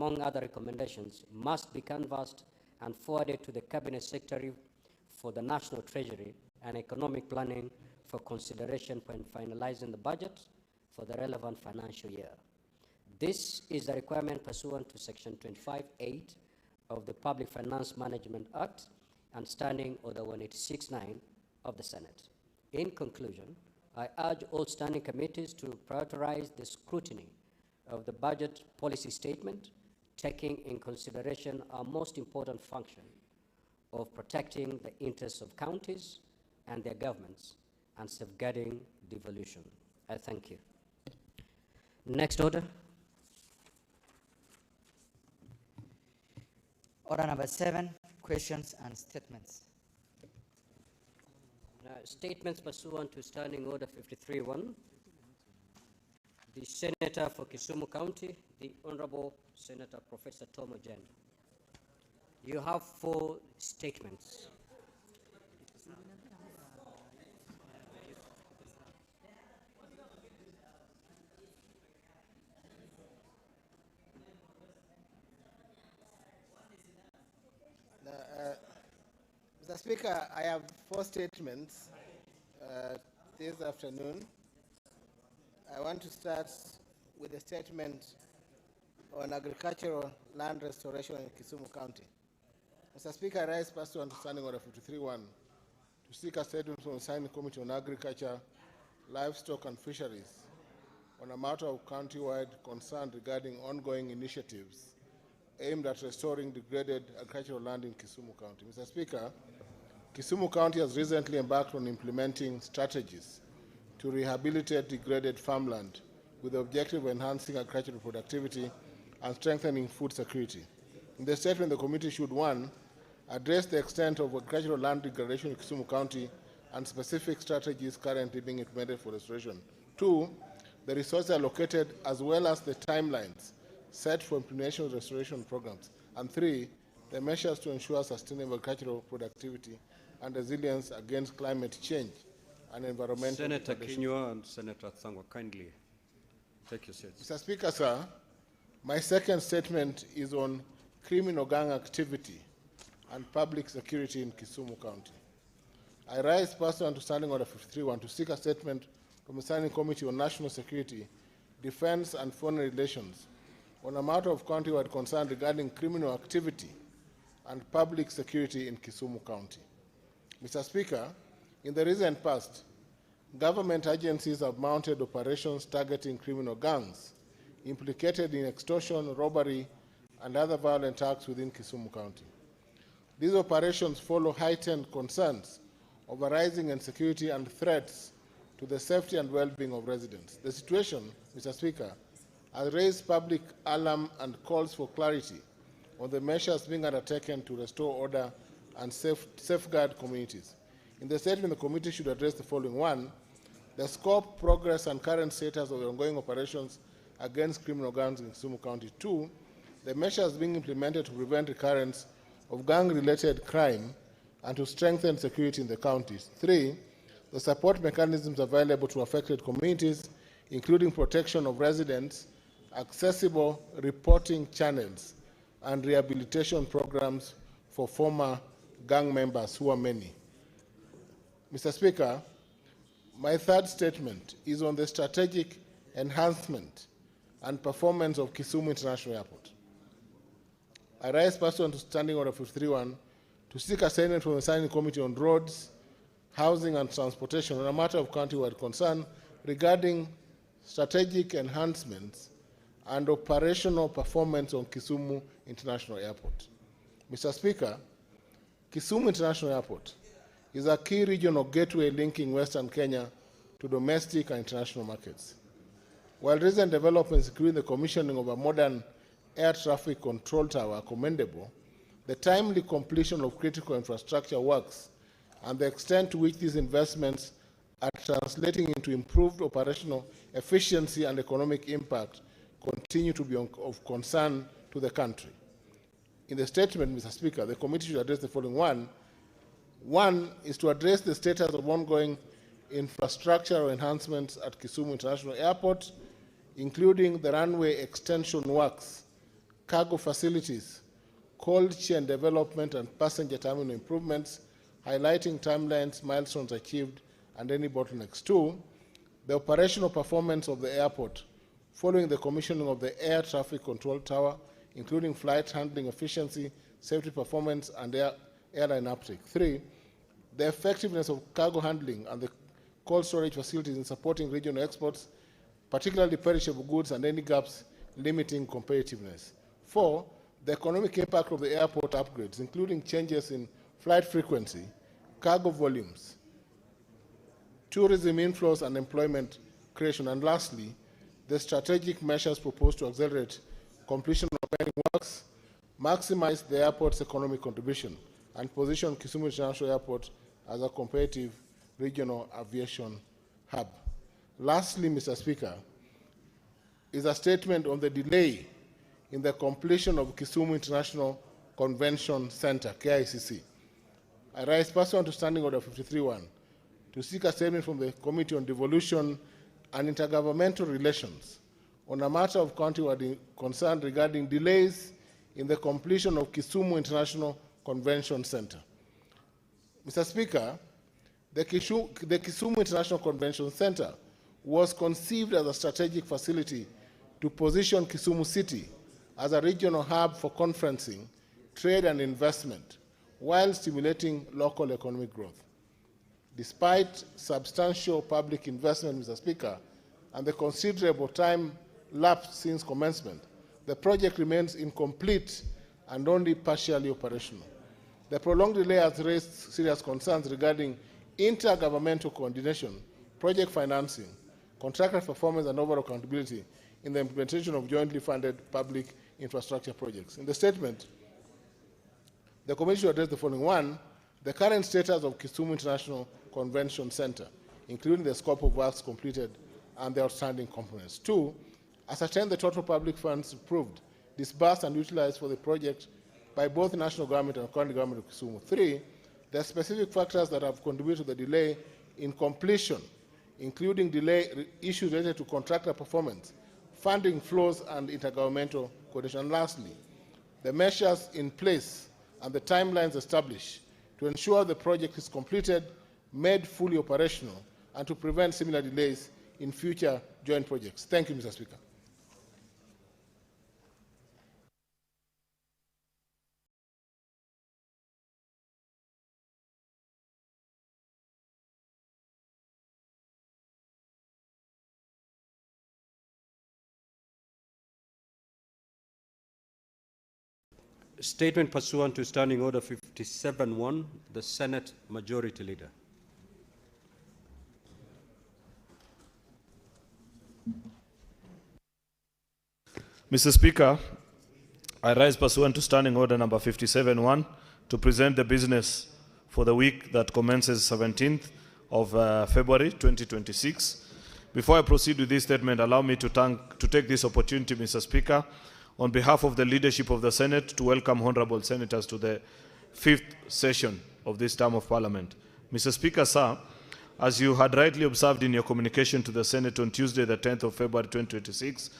among other recommendations, must be canvassed and forwarded to the Cabinet Secretary for the National Treasury and Economic Planning for consideration when finalizing the budget for the relevant financial year. This is a requirement pursuant to Section 25(8) of the Public Finance Management Act and Standing Order 1869 of the Senate. In conclusion, I urge all standing committees to prioritize the scrutiny of the budget policy statement, taking in consideration our most important function of protecting the interests of counties and their governments and safeguarding devolution. I thank you. Next order. Order number 7, questions and statements. Statements pursuant to Standing Order 53-1. The Senator for Kisumu County, the Honorable Senator Professor Tom Ojen. You have 4 statements. Mr. Speaker, I have 4 statements this afternoon. I want to start with a statement on agricultural land restoration in Kisumu County. Mr. Speaker, I rise pursuant to Standing Order 53-1 to seek a statement from the Standing Committee on Agriculture, Livestock and Fisheries on a matter of county-wide concern regarding ongoing initiatives aimed at restoring degraded agricultural land in Kisumu County. Mr. Speaker, Kisumu County has recently embarked on implementing strategies to rehabilitate degraded farmland with the objective of enhancing agricultural productivity and strengthening food security. In the statement, the committee should, 1, address the extent of agricultural land degradation in Kisumu County and specific strategies currently being implemented for restoration. 2, the resources allocated as well as the timelines set for implementation of restoration programs. And 3, the measures to ensure sustainable agricultural productivity and resilience against climate change and environmental Senator Kinyua and Senator Thangwa, kindly take your seats. Mr. Speaker, sir, my second statement is on criminal gang activity and public security in Kisumu County. I rise pursuant to Standing Order 53-1 to seek a statement from the Standing Committee on National Security, Defense and Foreign Relations on a matter of county-wide concern regarding criminal activity and public security in Kisumu County. Mr. Speaker, in the recent past, government agencies have mounted operations targeting criminal gangs implicated in extortion, robbery, and other violent acts within Kisumu County. These operations follow heightened concerns over rising insecurity and threats to the safety and well-being of residents. The situation, Mr. Speaker, has raised public alarm and calls for clarity on the measures being undertaken to restore order and safeguard communities. In the statement, the committee should address the following. 1, the scope, progress, and current status of the ongoing operations against criminal gangs in Kisumu County. 2, the measures being implemented to prevent recurrence of gang-related crime and to strengthen security in the counties. 3, the support mechanisms available to affected communities, including protection of residents, accessible reporting channels, and rehabilitation programs for former gang members, who are many. Mr. Speaker, my third statement is on the strategic enhancement and performance of Kisumu International Airport. I rise pursuant to Standing Order 53-1 to seek a statement from the Standing Committee on Roads, Housing and Transportation on a matter of county-wide concern regarding strategic enhancements and operational performance on Kisumu International Airport. Mr. Speaker, Kisumu International Airport is a key regional gateway linking Western Kenya to domestic and international markets. While recent developments, including the commissioning of a modern air traffic control tower, are commendable, the timely completion of critical infrastructure works and the extent to which these investments are translating into improved operational efficiency and economic impact continue to be of concern to the country. In the statement, Mr. Speaker, the committee should address the following. 1 is to address the status of ongoing infrastructural enhancements at Kisumu International Airport, including the runway extension works cargo facilities, cold chain development, and passenger terminal improvements, highlighting timelines, milestones achieved, and any bottlenecks. 2, the operational performance of the airport following the commissioning of the air traffic control tower, including flight handling efficiency, safety performance, and airline uptake. 3, the effectiveness of cargo handling and the cold storage facilities in supporting regional exports, particularly perishable goods, and any gaps limiting competitiveness. 4, the economic impact of the airport upgrades, including changes in flight frequency, cargo volumes, tourism inflows, and employment creation. And lastly, the strategic measures proposed to accelerate completion of pending works, maximize the airport's economic contribution, and position Kisumu International Airport as a competitive regional aviation hub. Lastly, Mr. Speaker, is a statement on the delay in the completion of Kisumu International Convention Center, KICC. I rise pursuant to Standing Order 53-1 to seek a statement from the Committee on Devolution and Intergovernmental Relations on a matter of county concern regarding delays in the completion of Kisumu International Convention Center. Mr. Speaker, the Kisumu International Convention Center was conceived as a strategic facility to position Kisumu City as a regional hub for conferencing, trade, and investment, while stimulating local economic growth. Despite substantial public investment, Mr. Speaker, and the considerable time lapsed since commencement, the project remains incomplete and only partially operational. The prolonged delay has raised serious concerns regarding intergovernmental coordination, project financing, contractor performance, and overall accountability in the implementation of jointly funded public infrastructure projects. In the statement, the Commission addressed the following. 1, the current status of Kisumu International Convention Center, including the scope of works completed and the outstanding components. 2, ascertain the total public funds approved, disbursed, and utilized for the project by both the national government and county government of Kisumu. 3, the specific factors that have contributed to the delay in completion, including issues related to contractor performance, funding flows, and intergovernmental coordination. And lastly, the measures in place and the timelines established to ensure the project is completed, made fully operational, and to prevent similar delays in future joint projects. Thank you, Mr. Speaker. Statement pursuant to Standing Order 57-1, the Senate Majority Leader. Mr. Speaker, I rise pursuant to Standing Order number 57-1 to present the business for the week that commences 17th of February 2026. Before I proceed with this statement, allow me to take this opportunity, Mr. Speaker, on behalf of the leadership of the Senate, to welcome honorable senators to the 5th session of this term of Parliament. Mr. Speaker, sir, as you had rightly observed in your communication to the Senate on Tuesday, the 10th of February 2026,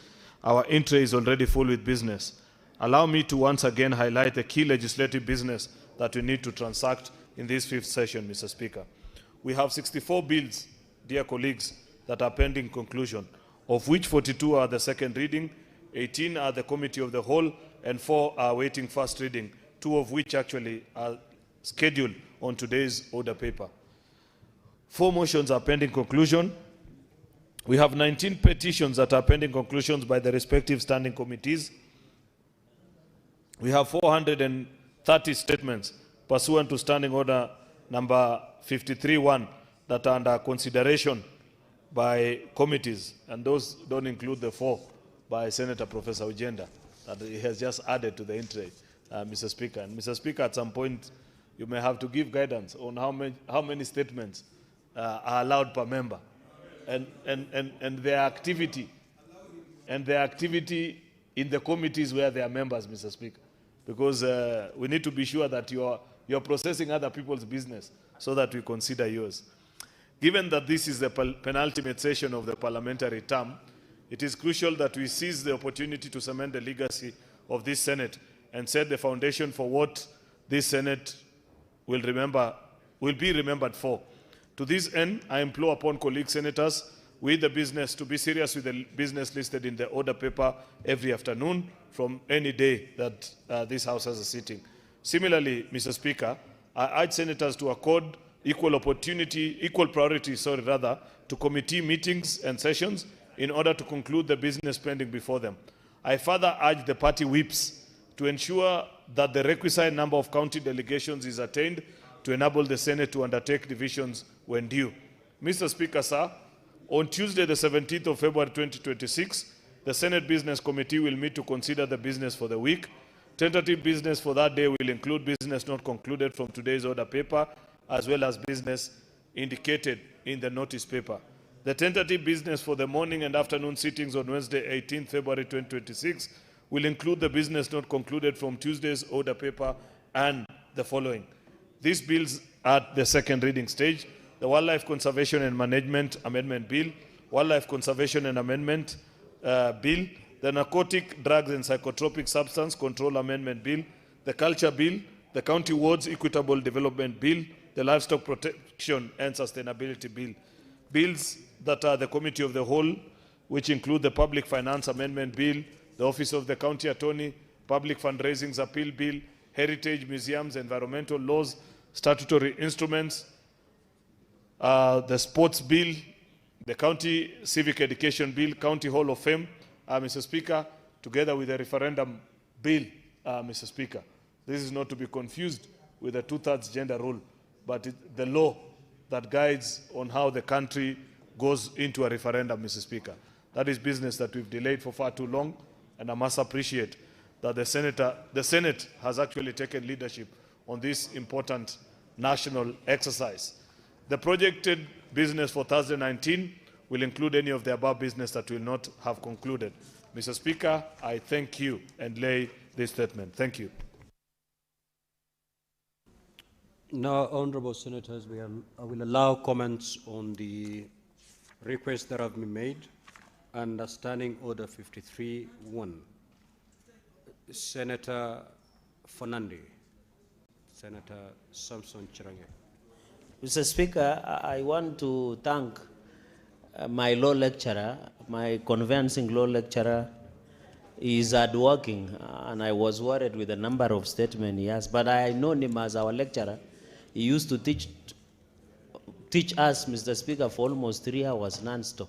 our entry is already full with business. Allow me to once again highlight the key legislative business that we need to transact in this 5th session, Mr. Speaker. We have 64 bills, dear colleagues, that are pending conclusion, of which 42 are the second reading, 18 are the Committee of the Whole, and 4 are waiting first reading, 2 of which actually are scheduled on today's order paper. 4 motions are pending conclusion. We have 19 petitions that are pending conclusions by the respective standing committees. We have 430 statements pursuant to Standing Order number 53-1 that are under consideration by committees, and those don't include the 4 by Senator Professor Ujenda that he has just added to the entry, Mr. Speaker. And Mr. Speaker, at some point, you may have to give guidance on how many statements are allowed per member, and their activity, in the committees where they are members, Mr. Speaker, because we need to be sure that you're processing other people's business so that we consider yours. Given that this is the penultimate session of the parliamentary term, it is crucial that we seize the opportunity to cement the legacy of this Senate and set the foundation for what this Senate will be remembered for. To this end, I implore upon colleague senators with the business to be serious with the business listed in the order paper every afternoon from any day that this House has a sitting. Similarly, Mr. Speaker, I urge senators to accord equal priority, to committee meetings and sessions in order to conclude the business pending before them. I further urge the party whips to ensure that the requisite number of county delegations is attained to enable the Senate to undertake divisions when due. Mr. Speaker, sir, on Tuesday, the 17th of February 2026, the Senate Business Committee will meet to consider the business for the week. Tentative business for that day will include business not concluded from today's order paper, as well as business indicated in the notice paper. The tentative business for the morning and afternoon sittings on Wednesday, 18th February 2026, will include the business not concluded from Tuesday's order paper and the following. These bills at the second reading stage: the Wildlife Conservation and Management Amendment Bill, Wildlife Conservation and Amendment Bill, the Narcotic, Drugs and Psychotropic Substance Control Amendment Bill, the Culture Bill, the County Wards Equitable Development Bill, the Livestock Protection and Sustainability Bill. Bills that are the Committee of the Whole, which include the Public Finance Amendment Bill, the Office of the County Attorney, Public Fundraisings Appeal Bill, Heritage, Museums, Environmental Laws, Statutory Instruments, the Sports Bill, the County Civic Education Bill, County Hall of Fame, Mr. Speaker, together with the Referendum Bill, Mr. Speaker. This is not to be confused with the two-thirds gender rule, but the law that guides on how the country goes into a referendum, Mr. Speaker. That is business that we've delayed for far too long, and I must appreciate that the Senate has actually taken leadership on this important national exercise. The projected business for Thursday 19 will include any of the above business that will not have concluded. Mr. Speaker, I thank you and lay this statement. Thank you. Now, honorable senators, I will allow comments on the requests that have been made under Standing Order 53-1. Senator Fernandi. Senator Samson Chirange. Mr. Speaker, I want to thank my law lecturer, my conveyancing law lecturer. He is hardworking, and I was worried with the number of statements he has, but I know him as our lecturer. He used to teach us, Mr. Speaker, for almost 3 hours non-stop.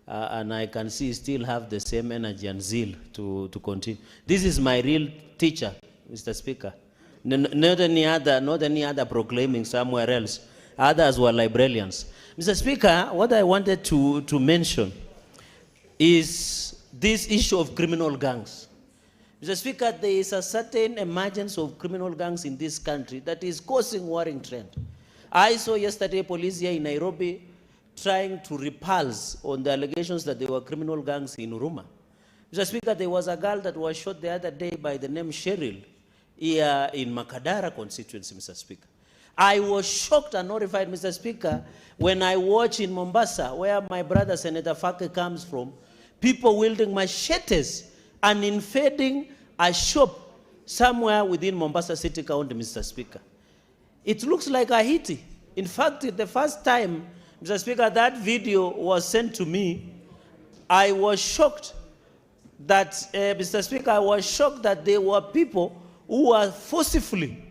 And I can see he still have the same energy and zeal to continue. This is my real teacher, Mr. Speaker. Not any other proclaiming somewhere else. Others were librarians. Mr. Speaker, what I wanted to mention is this issue of criminal gangs. Mr. Speaker, there is a certain emergence of criminal gangs in this country that is causing worrying trend. I saw yesterday police here in Nairobi trying to repulse on the allegations that there were criminal gangs in Huruma. Mr. Speaker, there was a girl that was shot the other day by the name Cheryl here in Makadara constituency, Mr. Speaker. I was shocked and horrified, Mr. Speaker, when I watched in Mombasa, where my brother Senator Fake comes from, people wielding machetes and invading a shop somewhere within Mombasa City County, Mr. Speaker. It looks like a Haiti. In fact, the first time, Mr. Speaker, that video was sent to me, I was shocked that, Mr. Speaker, I was shocked that there were people who were forcibly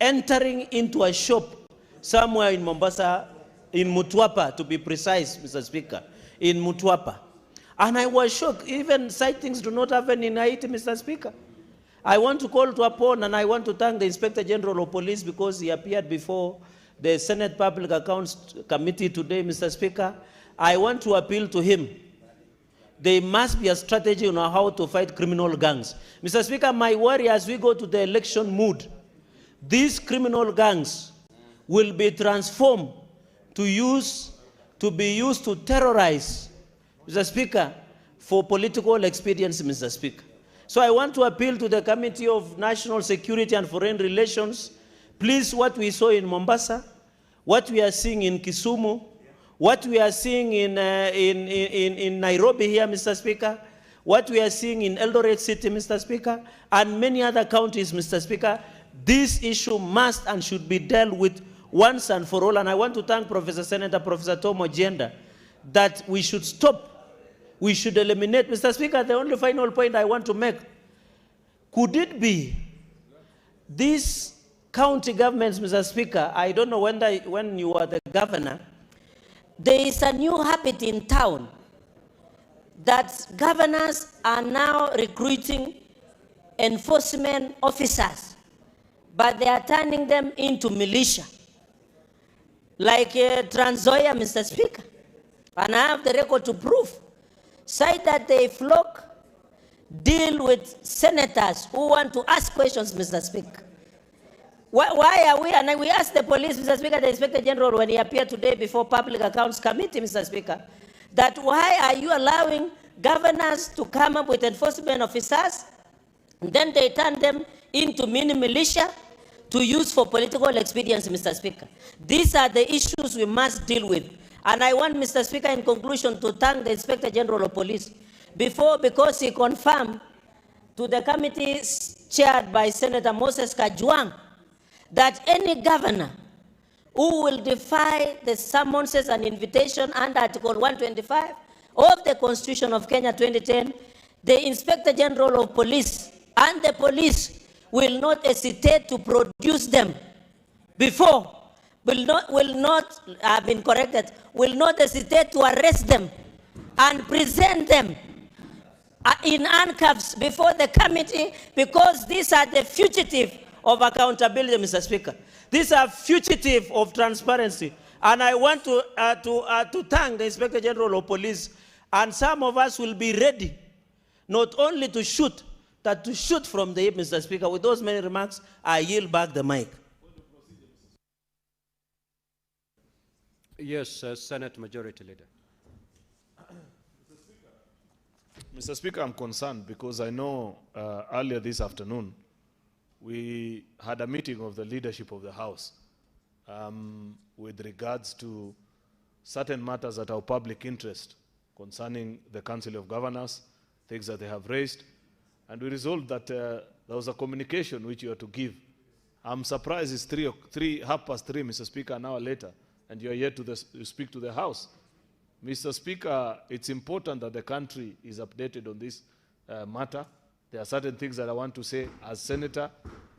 entering into a shop somewhere in Mombasa, in Mutwapa, to be precise, Mr. Speaker, in Mutwapa. And I was shocked. Even sightings do not happen in Haiti, Mr. Speaker. I want to call to upon, and I want to thank the Inspector General of Police because he appeared before the Senate Public Accounts Committee today, Mr. Speaker. I want to appeal to him. There must be a strategy on how to fight criminal gangs. Mr. Speaker, my worry as we go to the election mood, these criminal gangs will be transformed to be used to terrorize, Mr. Speaker, for political expediency, Mr. Speaker. So I want to appeal to the Committee of National Security and Foreign Relations. Please, what we saw in Mombasa, what we are seeing in Kisumu, what we are seeing in Nairobi here, Mr. Speaker, what we are seeing in Eldoret City, Mr. Speaker, and many other counties, Mr. Speaker, this issue must and should be dealt with once and for all. And I want to thank Professor Tom Ojienda, that we should stop, we should eliminate. Mr. Speaker, the only final point I want to make, could it be these county governments, Mr. Speaker, I don't know when you were the governor, there is a new habit in town that governors are now recruiting enforcement officers, but they are turning them into militia. Like Trans Nzoia, Mr. Speaker. And I have the record to prove. Say that they flock, deal with senators who want to ask questions, Mr. Speaker. Why are we, and we asked the police, Mr. Speaker, the Inspector General, when he appeared today before Public Accounts Committee, Mr. Speaker, that why are you allowing governors to come up with enforcement officers, and then they turn them into mini militia to use for political expedience, Mr. Speaker. These are the issues we must deal with. And I want, Mr. Speaker, in conclusion, to thank the Inspector General of Police because he confirmed to the committee chaired by Senator Moses Kajwang that any governor who will defy the summonses and invitation under Article 125 of the Constitution of Kenya 2010, the Inspector General of Police and the police will not hesitate to produce them before, will not hesitate to arrest them and present them in handcuffs before the committee, because these are the fugitive of accountability, Mr. Speaker. These are fugitive of transparency. And I want to thank the Inspector General of Police, and some of us will be ready not only to shoot, but to shoot from the hip, Mr. Speaker. With those many remarks, I yield back the mic. Yes, Senate Majority Leader. Mr. Speaker, I'm concerned because I know earlier this afternoon we had a meeting of the leadership of the House with regards to certain matters that are of public interest concerning the Council of Governors, things that they have raised, and we resolved that there was a communication which you are to give. I'm surprised it's 3:30, Mr. Speaker, an hour later, and you are yet to speak to the House. Mr. Speaker, it's important that the country is updated on this matter. There are certain things that I want to say as senator.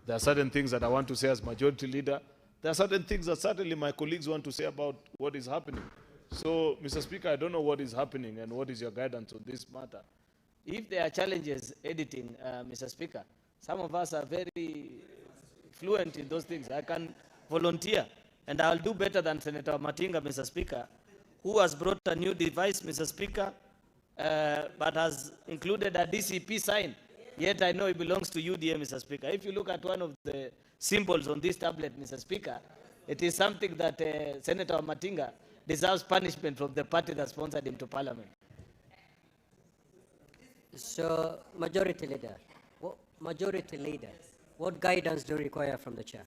There are certain things that I want to say as majority leader. There are certain things that certainly my colleagues want to say about what is happening. So, Mr. Speaker, I don't know what is happening and what is your guidance on this matter. If there are challenges editing, Mr. Speaker, some of us are very fluent in those things. I can volunteer, and I'll do better than Senator Matinga, Mr. Speaker, who has brought a new device, Mr. Speaker, but has included a DCP sign. Yet I know it belongs to UDA, Mr. Speaker. If you look at one of the symbols on this tablet, Mr. Speaker, it is something that Senator Matinga deserves punishment from the party that sponsored him to Parliament. So, Majority Leader, what guidance do you require from the chair?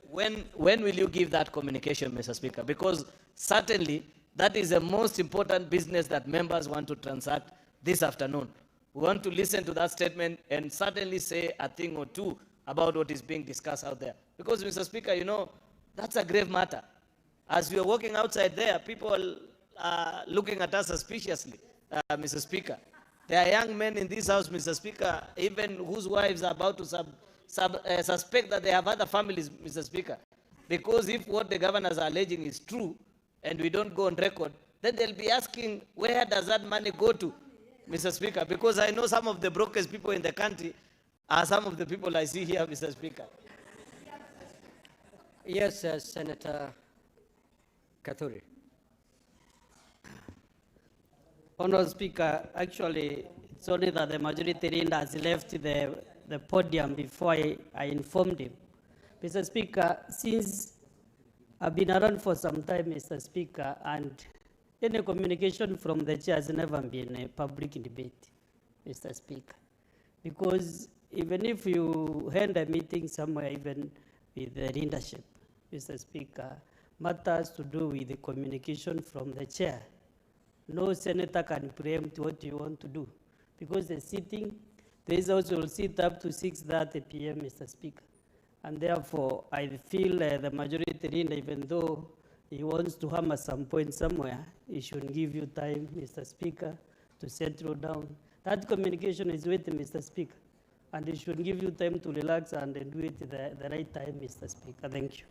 When will you give that communication, Mr. Speaker? Because certainly that is the most important business that members want to transact this afternoon. We want to listen to that statement and certainly say a thing or two about what is being discussed out there. Because, Mr. Speaker, you know, that's a grave matter. As we are walking outside there, people are looking at us suspiciously, Mr. Speaker. There are young men in this house, Mr. Speaker, even whose wives are about to suspect that they have other families, Mr. Speaker. Because if what the governors are alleging is true, and we don't go on record, then they'll be asking, where does that money go to, Mr. Speaker? Because I know some of the brokest people in the country are some of the people I see here, Mr. Speaker. Yes, Senator Katuri. Honourable Speaker, actually, it's only that the majority leader has left the podium before I informed him. Mr. Speaker, since I've been around for some time, Mr. Speaker, and any communication from the chair has never been a public debate, Mr. Speaker. Because even if you hand a meeting somewhere, even with the leadership, Mr. Speaker, matters to do with the communication from the chair, no senator can preempt what you want to do. Because the House will sit up to 6:30 p.m., Mr. Speaker. And therefore, I feel the majority leader, even though he wants to hammer some point somewhere, he should give you time, Mr. Speaker, to settle down. That communication is with Mr. Speaker, and he should give you time to relax and do it the right time, Mr. Speaker. Thank you.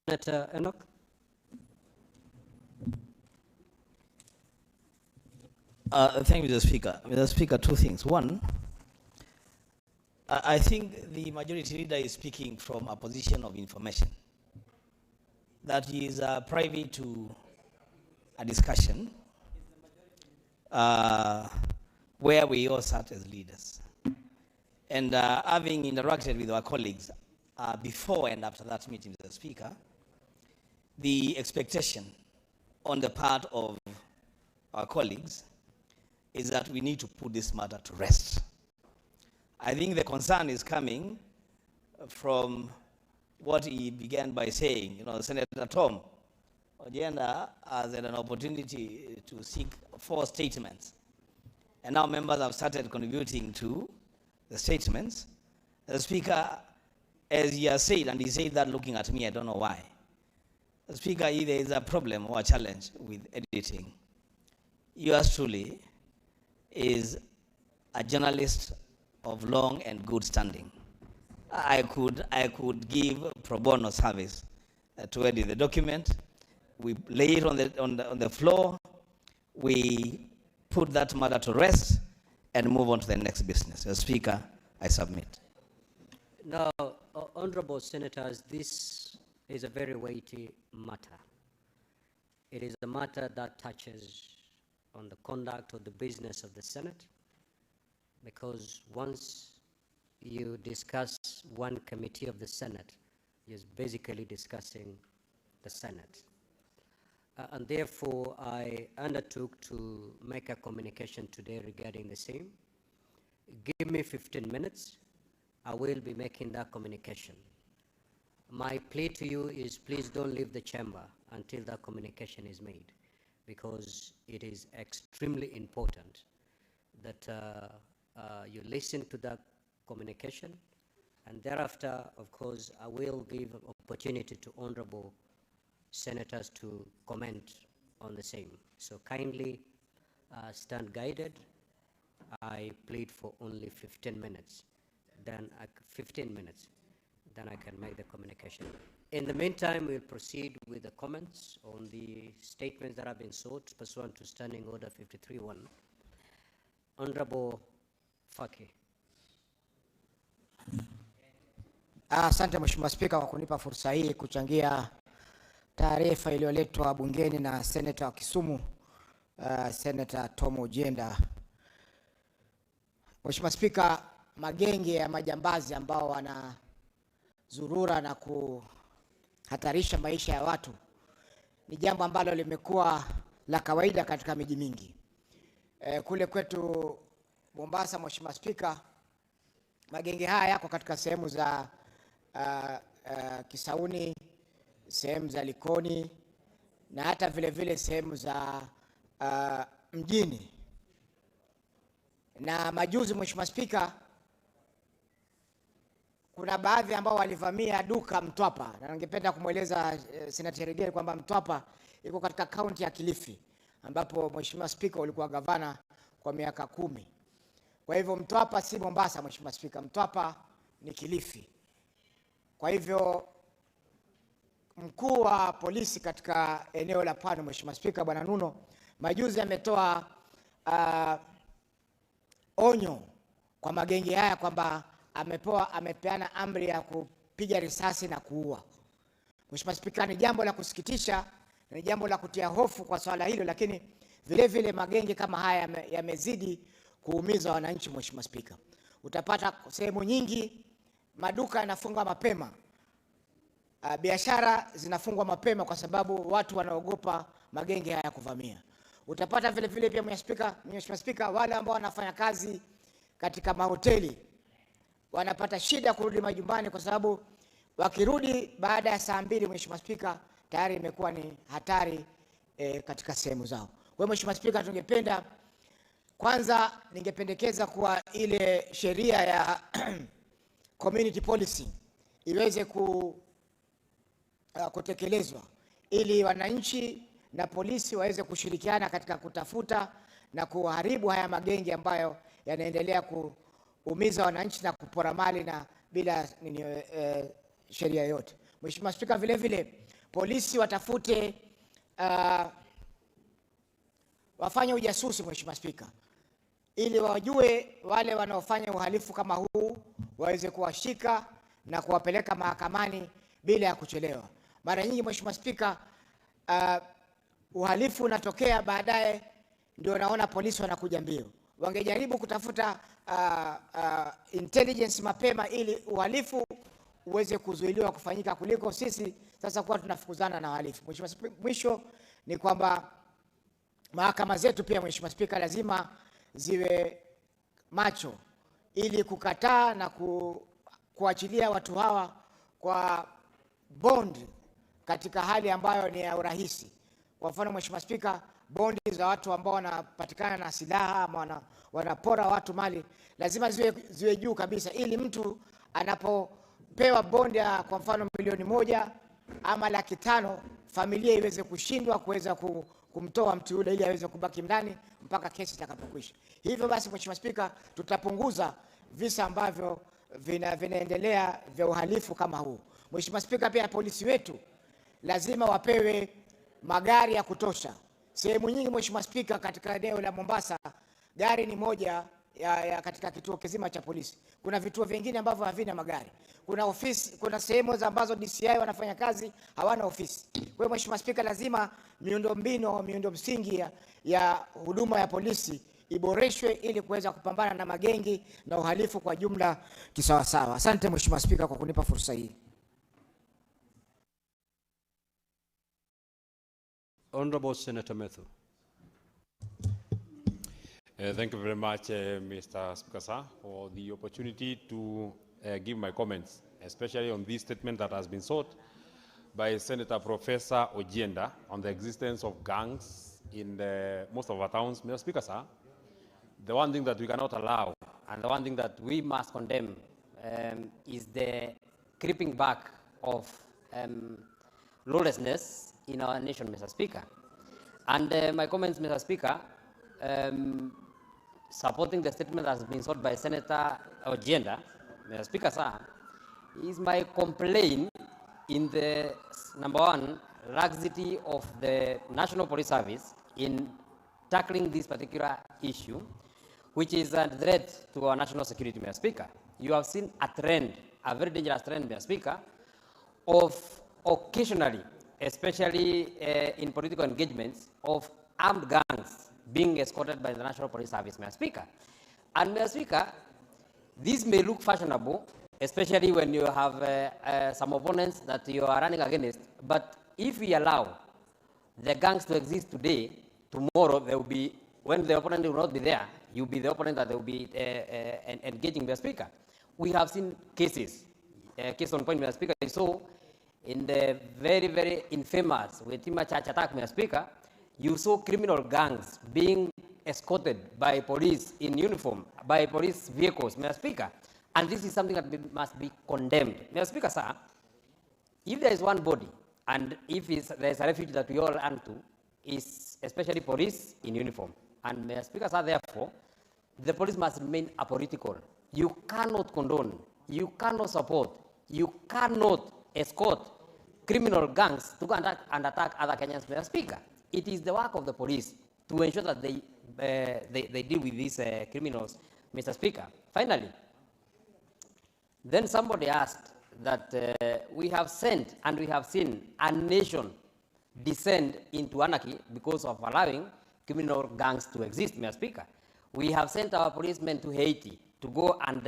Senator Enoch. Thank you, Mr. Speaker. Mr. Speaker, two things. One, I think the majority leader is speaking from a position of information that is private to a discussion where we all sat as leaders. And having interacted with our colleagues before and after that meeting, Mr. Speaker, the expectation on the part of our colleagues is that we need to put this matter to rest. I think the concern is coming from what he began by saying. You know, Senator Tom Ojenda has had an opportunity to seek 4 statements. And now members have started contributing to the statements. The Speaker, as he has said, and he said that looking at me, I don't know why. The Speaker, if there is a problem or a challenge with editing, yours truly is a journalist of long and good standing. I could give pro bono service to edit the document. We lay it on the floor. We put that matter to rest and move on to the next business. As Speaker, I submit. Now, honorable senators, this is a very weighty matter. It is a matter that touches on the conduct of the business of the Senate, because once you discuss one committee of the Senate, you're basically discussing the Senate. And therefore, I undertook to make a communication today regarding the same. Give me 15 minutes. I will be making that communication. My plea to you is please don't leave the chamber until that communication is made, because it is extremely important that you listen to that communication, and thereafter, of course, I will give opportunity to honorable senators to comment on the same. So kindly stand guided. I plead for only 15 minutes. Then 15 minutes. Then I can make the communication. In the meantime, we'll proceed with the comments on the statements that have been sought pursuant to Standing Order 53-1. Honorable Faki. Asante Mheshimiwa Spika kwa kunipa fursa hii kuchangia taarifa iliyoletwa bungeni na Senator wa Kisumu, Senator Tom Ojenda. Mheshimiwa Spika, magenge ya majambazi ambao wanazurura na kuhatarisha maisha ya watu ni jambo ambalo limekuwa la kawaida katika miji mingi. Kule kwetu Mombasa, Mheshimiwa Spika, magenge haya yako katika sehemu za Kisauni, sehemu za Likoni na hata vile vile sehemu za mjini. Na majuzi, Mheshimiwa Spika, kuna baadhi ambao walivamia duka Mtwapa, na ningependa kumweleza Senator Regere kwamba Mtwapa iko katika kaunti ya Kilifi, ambapo Mheshimiwa Spika ulikuwa gavana kwa miaka 10. Kwa hivyo Mtwapa si Mombasa, Mheshimiwa Spika, Mtwapa ni Kilifi. Kwa hivyo mkuu wa polisi katika eneo la Pwani, Mheshimiwa Spika, Bwana Nuno, majuzi ametoa onyo kwa magenge haya kwamba amepeana amri ya kupiga risasi na kuua. Mheshimiwa Spika, ni jambo la kusikitisha, ni jambo la kutia hofu kwa swala hilo, lakini vile vile magenge kama haya yamezidi kuumiza wananchi. Mheshimiwa Spika, utapata sehemu nyingi maduka yanafungwa mapema, biashara zinafungwa mapema kwa sababu watu wanaogopa magenge haya kuvamia. Utapata vile vile pia Mheshimiwa Spika, wale ambao wanafanya kazi katika mahoteli wanapata shida kurudi majumbani kwa sababu wakirudi baada ya saa 2, Mheshimiwa Spika, tayari imekuwa ni hatari katika sehemu zao. Kwa hiyo Mheshimiwa Spika, tungependa kwanza, ningependekeza kuwa ile sheria ya community policy iweze kutekelezwa ili wananchi na polisi waweze kushirikiana katika kutafuta na kuharibu haya magenge ambayo yanaendelea kuumiza wananchi na kupora mali na bila sheria yote. Mheshimiwa Spika, vile vile polisi watafute wafanye ujasusi, Mheshimiwa Spika, ili wajue wale wanaofanya uhalifu kama huu, waweze kuwashika na kuwapeleka mahakamani bila ya kuchelewa. Mara nyingi Mheshimiwa Spika, uhalifu unatokea baadaye ndio naona polisi wanakuja mbio. Wangejaribu kutafuta intelligence mapema ili uhalifu uweze kuzuiliwa kufanyika kuliko sisi sasa kuwa tunafukuzana na wahalifu. Mheshimiwa Spika, mwisho ni kwamba mahakama zetu pia Mheshimiwa Spika lazima ziwe macho ili kukataa na kuachilia watu hawa kwa bond katika hali ambayo ni ya urahisi. Kwa mfano Mheshimiwa Spika, bondi za watu ambao wanapatikana na silaha ama wanapora watu mali lazima ziwe juu kabisa, ili mtu anapopewa bondi ya kwa mfano $1,000,000 ama $500,000, familia iweze kushindwa kuweza kumtoa mtu yule ili aweze kubaki ndani mpaka kesi itakapokwisha. Hivyo basi Mheshimiwa Spika, tutapunguza visa ambavyo vinaendelea vya uhalifu kama huu. Mheshimiwa Spika, pia polisi wetu lazima wapewe magari ya kutosha. Sehemu nyingi Mheshimiwa Spika, katika eneo la Mombasa gari ni moja ya katika kituo kizima cha polisi. Kuna vituo vingine ambavyo havina magari. Kuna ofisi, kuna sehemu ambazo DCI wanafanya kazi hawana ofisi. Kwa hiyo Mheshimiwa Spika, lazima miundo msingi ya huduma ya polisi iboreshwe ili kuweza kupambana na magengi na uhalifu kwa jumla kisawasawa. Asante Mheshimiwa Spika kwa kunipa fursa hii. Honorable Senator Methu. Thank you very much, Mr. Speaker, sir, for the opportunity to give my comments, especially on this statement that has been sought by Senator Professor Ojienda on the existence of gangs in most of our towns. Mr. Speaker, sir, the one thing that we cannot allow and the one thing that we must condemn is the creeping back of lawlessness in our nation, Mr. Speaker. And my comments, Mr. Speaker, supporting the statement that has been sought by Senator Ojienda, Mr. Speaker, sir, is my complaint in the, number one, laxity of the National Police Service in tackling this particular issue, which is a threat to our national security, Mr. Speaker. You have seen a trend, a very dangerous trend, Mr. Speaker, of occasionally, especially in political engagements, of armed gangs being escorted by the National Police Service, Mr. Speaker. And Mr. Speaker, this may look fashionable, especially when you have some opponents that you are running against, but if we allow the gangs to exist today, tomorrow there will be, when the opponent will not be there, you'll be the opponent that they will be engaging, Mr. Speaker. We have seen cases, case on point, Mr. Speaker. So, in the very, very infamous Wetima Church attack, Mr. Speaker, you saw criminal gangs being escorted by police in uniform, by police vehicles, Mr. Speaker. And this is something that must be condemned. Mr. Speaker, sir, if there is one body, and if there is a refuge that we all run to, is especially police in uniform. And Mr. Speaker, sir, therefore, the police must remain apolitical. You cannot condone, you cannot support, you cannot escort criminal gangs to go and attack other Kenyans, Mr. Speaker. It is the work of the police to ensure that they deal with these criminals, Mr. Speaker. Finally, then somebody asked that we have sent and we have seen a nation descend into anarchy because of allowing criminal gangs to exist, Mr. Speaker. We have sent our policemen to Haiti to go and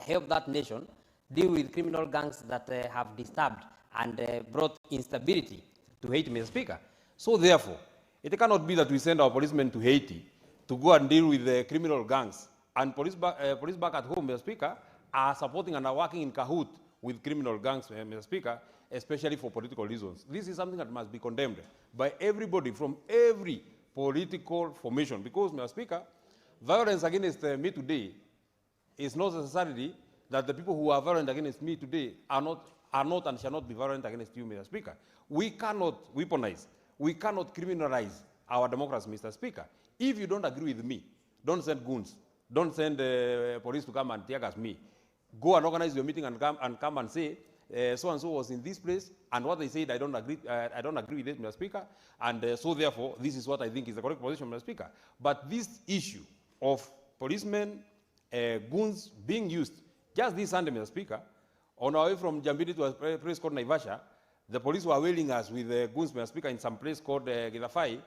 help that nation deal with criminal gangs that have disturbed and brought instability to Haiti, Mr. Speaker. So therefore, it cannot be that we send our policemen to Haiti to go and deal with the criminal gangs, and police back at home, Mr. Speaker, are supporting and are working in cahoot with criminal gangs, Mr. Speaker, especially for political reasons. This is something that must be condemned by everybody from every political formation, because, Mr. Speaker, violence against me today is not necessarily that the people who are violent against me today are not and shall not be violent against you, Mr. Speaker. We cannot weaponize, we cannot criminalize our democracy, Mr. Speaker. If you don't agree with me, don't send goons, don't send police to come and tear gas me. Go and organize your meeting and come and say, so-and-so was in this place, and what they said, I don't agree with it, Mr. Speaker, and so therefore, this is what I think is the correct position, Mr. Speaker. But this issue of policemen, goons being used, just this Sunday, Mr. Speaker, on our way from Jambidi to a place called Naivasha, the police were wailing us with goons, Mr. Speaker, in some place called Gidafai,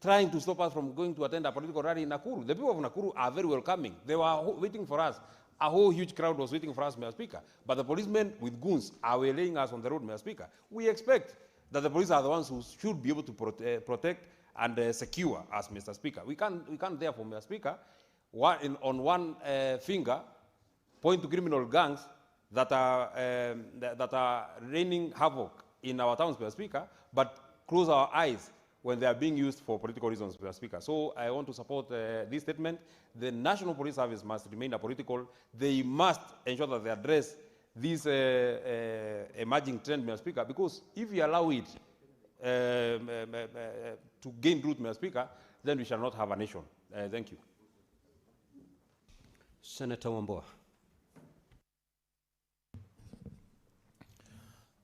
trying to stop us from going to attend a political rally in Nakuru. The people of Nakuru are very welcoming. They were waiting for us. A whole huge crowd was waiting for us, Mr. Speaker. But the policemen with goons are waylaying us on the road, Mr. Speaker. We expect that the police are the ones who should be able to protect and secure us, Mr. Speaker. We can't therefore, Mr. Speaker, on one finger, point to criminal gangs that are raining havoc in our towns, Mr. Speaker, but close our eyes when they are being used for political reasons, Mr. Speaker. So I want to support this statement. The National Police Service must remain apolitical. They must ensure that they address this emerging trend, Mr. Speaker, because if we allow it to gain root, Mr. Speaker, then we shall not have a nation. Thank you. Senator Wambua.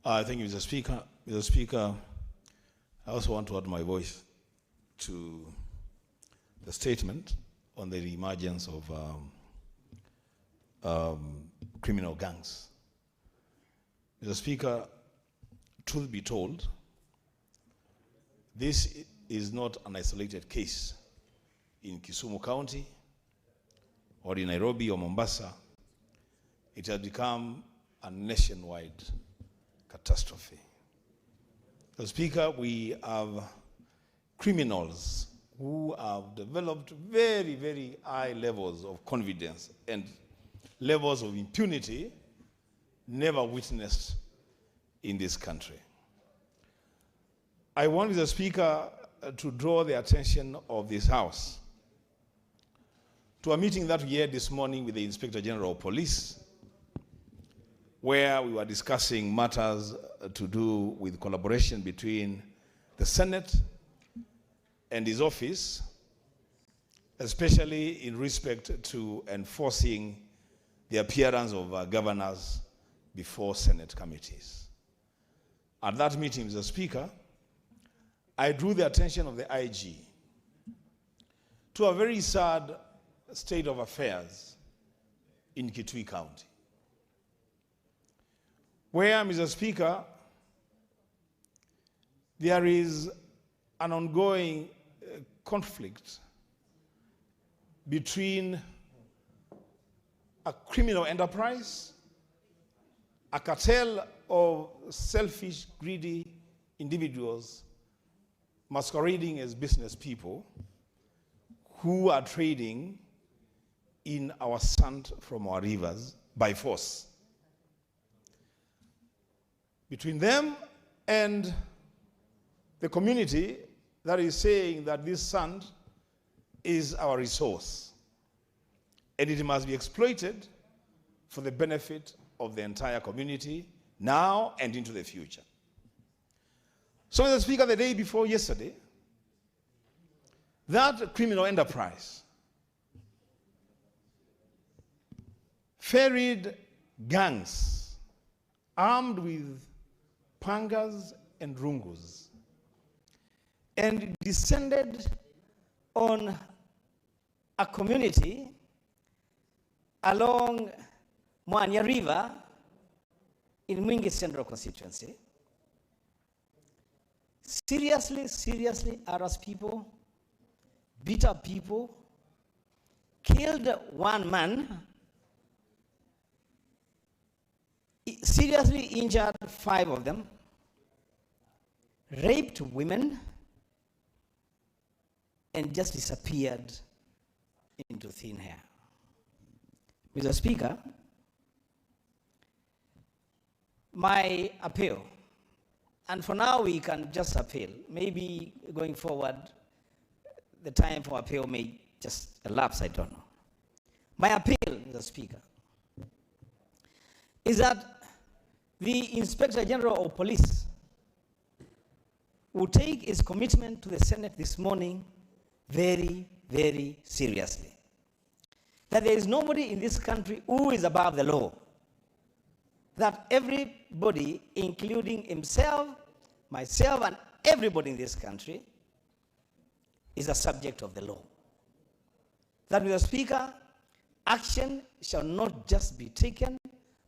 Thank you, Mr. Speaker. Mr. Speaker, I also want to add my voice to the statement on the emergence of criminal gangs. Mr. Speaker, truth be told, this is not an isolated case in Kisumu County or in Nairobi or Mombasa. It has become a nationwide catastrophe. Mr. Speaker, we have criminals who have developed very, very high levels of confidence and levels of impunity never witnessed in this country. I want, Mr. Speaker, to draw the attention of this House to a meeting that we had this morning with the Inspector General of Police, where we were discussing matters to do with collaboration between the Senate and his office, especially in respect to enforcing the appearance of governors before Senate committees. At that meeting, Mr. Speaker, I drew the attention of the IG to a very sad state of affairs in Kitui County, where, Mr. Speaker, there is an ongoing conflict between a criminal enterprise, a cartel of selfish, greedy individuals masquerading as business people who are trading in our sand from our rivers by force. Between them and the community that is saying that this sand is our resource and it must be exploited for the benefit of the entire community now and into the future. So, Mr. Speaker, the day before yesterday, that criminal enterprise ferried gangs armed with pangas and rungus and descended on a community along Mwanya River in Mwingi Central constituency. Seriously harassed people, beat up people, killed one man, seriously injured 5 of them, raped women, and just disappeared into thin air. Mr. Speaker, my appeal And for now, we can just appeal. Maybe going forward, the time for appeal may just elapse, I don't know. My appeal, Mr. Speaker, is that the Inspector General of Police will take his commitment to the Senate this morning very, very seriously. That there is nobody in this country who is above the law. That everybody, including himself, myself, and everybody in this country, is a subject of the law. That, Mr. Speaker, action shall not just be taken,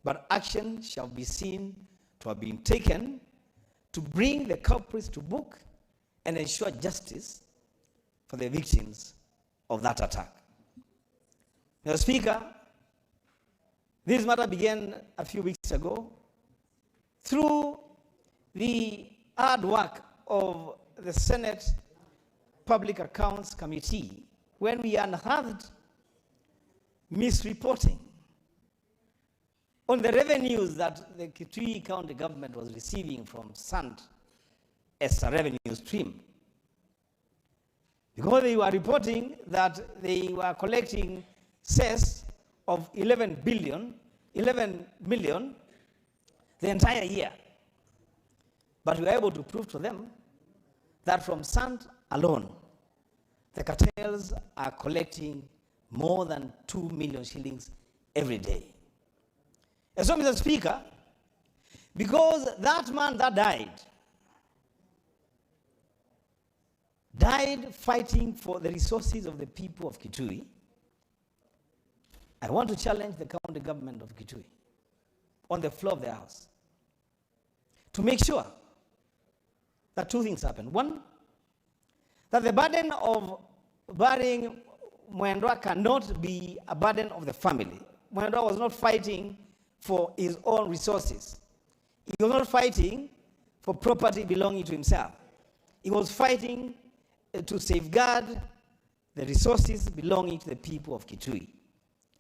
but action shall be seen to have been taken to bring the culprits to book and ensure justice for the victims of that attack. Mr. Speaker, this matter began a few weeks ago through the hard work of the Senate Public Accounts Committee when we unearthed misreporting on the revenues that the Kitui County government was receiving from SAND as a revenue stream. Because they were reporting that they were collecting cess of 11 million the entire year. But we were able to prove to them that from SAND alone, the cartels are collecting more than 2 million shillings every day. And so, Mr. Speaker, because that man that died fighting for the resources of the people of Kitui, I want to challenge the county government of Kitui on the floor of the House to make sure that two things happen. One, that the burden of burying Mwendwa cannot be a burden of the family. Mwendwa was not fighting for his own resources. He was not fighting for property belonging to himself. He was fighting to safeguard the resources belonging to the people of Kitui.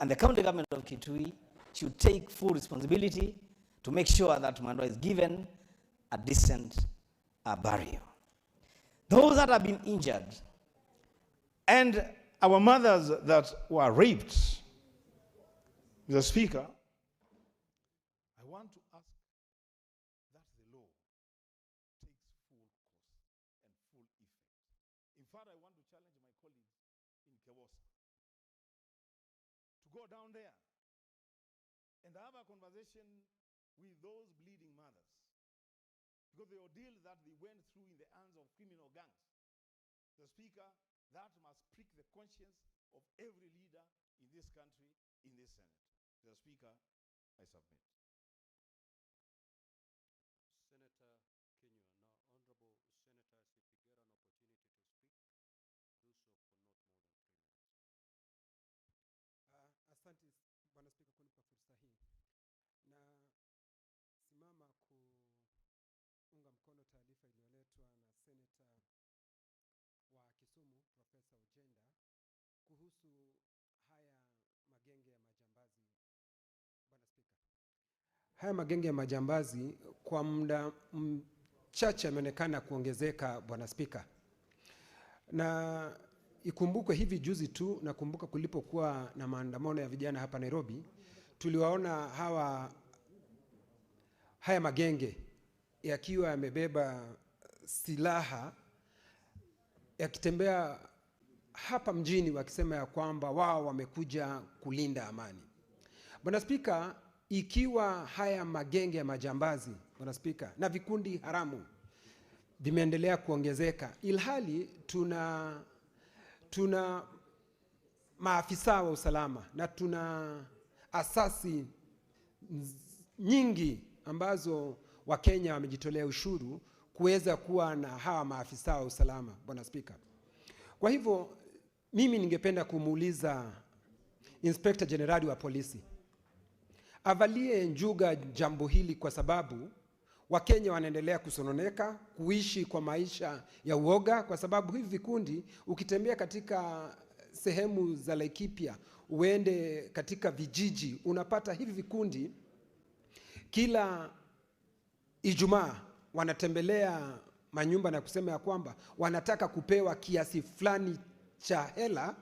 And the county government of Kitui should take full responsibility to make sure that Mwendwa is given a decent burial. Those that have been injured and our mothers that were raped, Mr. Speaker, I want to ask that the law takes full course and full effect. In fact, I want to challenge my colleagues in Kewosa to go down there and have a conversation with those bleeding mothers, because the ordeal that they went through in the hands of criminal gangs, the Speaker, that must prick the conscience of every leader in this country, in this Senate. The Speaker, I submit. Senator Kinyua. Now, honorable senators, if you get an opportunity to speak, do so for not more than 3 minutes. Asante Bwana Spika kunipa fursa hii. Na simama kuunga mkono taarifa iliyoletwa na Seneta wa Kisumu Profesa Ojenda kuhusu haya magenge ya majambazi. Bwana Spika, haya magenge ya majambazi kwa muda mchache yameonekana kuongezeka, Bwana Spika. Na ikumbukwe hivi juzi tu, nakumbuka kulipokuwa na maandamano ya vijana hapa Nairobi, tuliwaona haya magenge yakiwa yamebeba silaha yakitembea hapa mjini wakisema ya kwamba wao wamekuja kulinda amani. Bwana Spika, ikiwa haya magenge ya majambazi, Bwana Spika, na vikundi haramu vimeendelea kuongezeka, ilhali tuna maafisa wa usalama na tuna asasi nyingi ambazo Wakenya wamejitolea ushuru kuweza kuwa na hawa maafisa wa usalama, Bwana Spika. Kwa hivyo mimi ningependa kumuuliza Inspector General wa polisi avalie njuga jambo hili, kwa sababu Wakenya wanaendelea kusononeka, kuishi kwa maisha ya uoga, kwa sababu hivi vikundi, ukitembea katika sehemu za Laikipia, uende katika vijiji, unapata hivi vikundi kila Ijumaa wanatembelea manyumba na kusema ya kwamba wanataka kupewa kiasi fulani cha hela